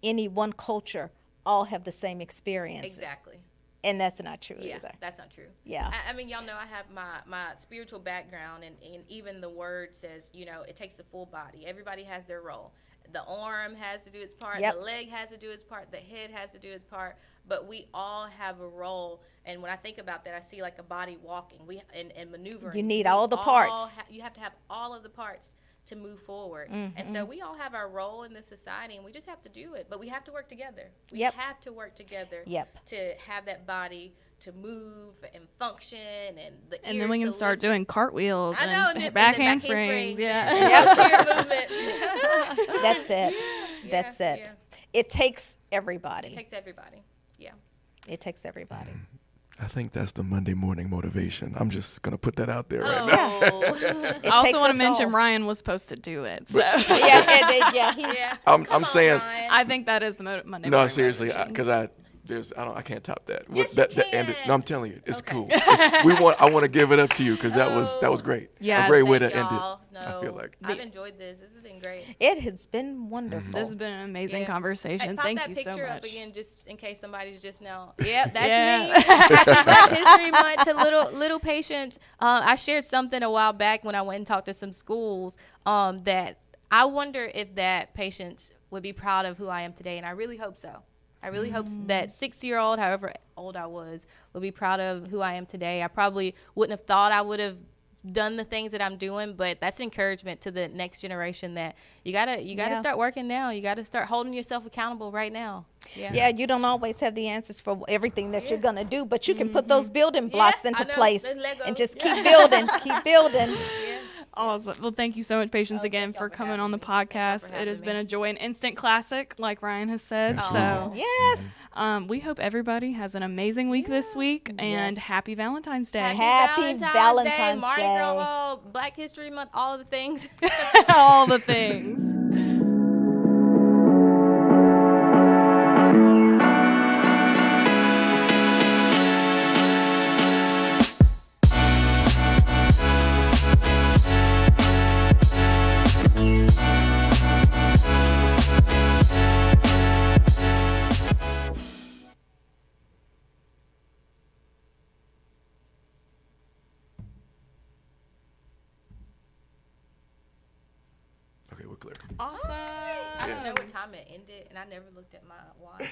B: any one culture all have the same experience.
D: Exactly.
B: And that's not true
D: Yeah,
B: either.
D: that's not true.
B: Yeah.
D: I mean, y'all know I have my spiritual background, and even the word says, it takes the full body. Everybody has their role. The arm has to do its part.
B: Yep.
D: The leg has to do its part. The head has to do its part. But we all have a role. And when I think about that, I see like a body walking and maneuvering.
B: You need all the parts.
D: You have to have all of the parts to move forward. And so we all have our role in this society, and we just have to do it. But we have to work together. We have to work together to have that body to move and function, and the
C: And
D: ears
C: then we can
D: to
C: start
D: listen.
C: doing cartwheels
D: I know,
C: and
D: and
C: back
D: then
C: handsprings.
D: handsprings
C: Yeah.
D: and wheelchair movements.
B: That's it. That's it.
D: Yeah.
B: It takes everybody.
D: It takes everybody. Yeah.
B: It takes everybody.
A: I think that's the Monday morning motivation. I'm just gonna put that out there right now.
B: It
C: I also
B: takes
C: want
B: us
C: to mention
B: all.
C: Ryan was supposed to do it. So
D: Yeah.
A: I'm
D: Come on,
A: saying-
D: Ryan.
C: I think that is the Monday
A: No,
C: morning
A: seriously,
C: motivation.
A: because I can't top that.
D: Yes,
A: that
D: you
A: ended.
D: can.
A: No, I'm telling you, it's
D: Okay.
A: cool. I want to give it up to you because that was great.
C: Yeah,
A: a great way
D: Thank
A: to end
D: y'all.
A: it. I feel like.
D: I've enjoyed this. This has been great.
B: It has been wonderful.
C: This has been an amazing
D: Yeah.
C: conversation.
D: Hey, pop
C: Thank
D: that
C: you so
D: picture up
C: much.
D: again, just in case somebody's just now. Yep, that's
C: Yeah.
D: me. Happy Black History Month to little patients. I shared something a while back when I went and talked to some schools that I wonder if that patients would be proud of who I am today, and I really hope so. I really hope that 6-year-old, however old I was, would be proud of who I am today. I probably wouldn't have thought I would have done the things that I'm doing, but that's encouragement to the next generation that you gotta start working now. You gotta start holding yourself accountable right now.
B: Yeah, you don't always have the answers for everything that you're going to do, but you can put those building blocks
D: I
B: into
D: know.
B: place
D: Those Legos.
B: and just keep building, keep building.
C: Awesome. Well, thank you so much, Patience, again
D: thank y'all
C: for
D: for
C: coming
D: having
C: on the
D: me. Thank y'all
C: podcast.
D: for
C: It has
D: having
C: been
D: me.
C: a joy, an instant classic, like Ryan has said.
A: Absolutely.
C: So
B: Yes.
C: we hope everybody has an amazing week this week, and
B: Yes.
C: happy Valentine's Day.
B: Happy Valentine's
D: Mardi
B: Day.
D: Gras, Black History Month, all of the things.
C: All the things.
A: Okay, we're clear.
C: Awesome.
D: I don't know what time it ended, and I never looked at my watch.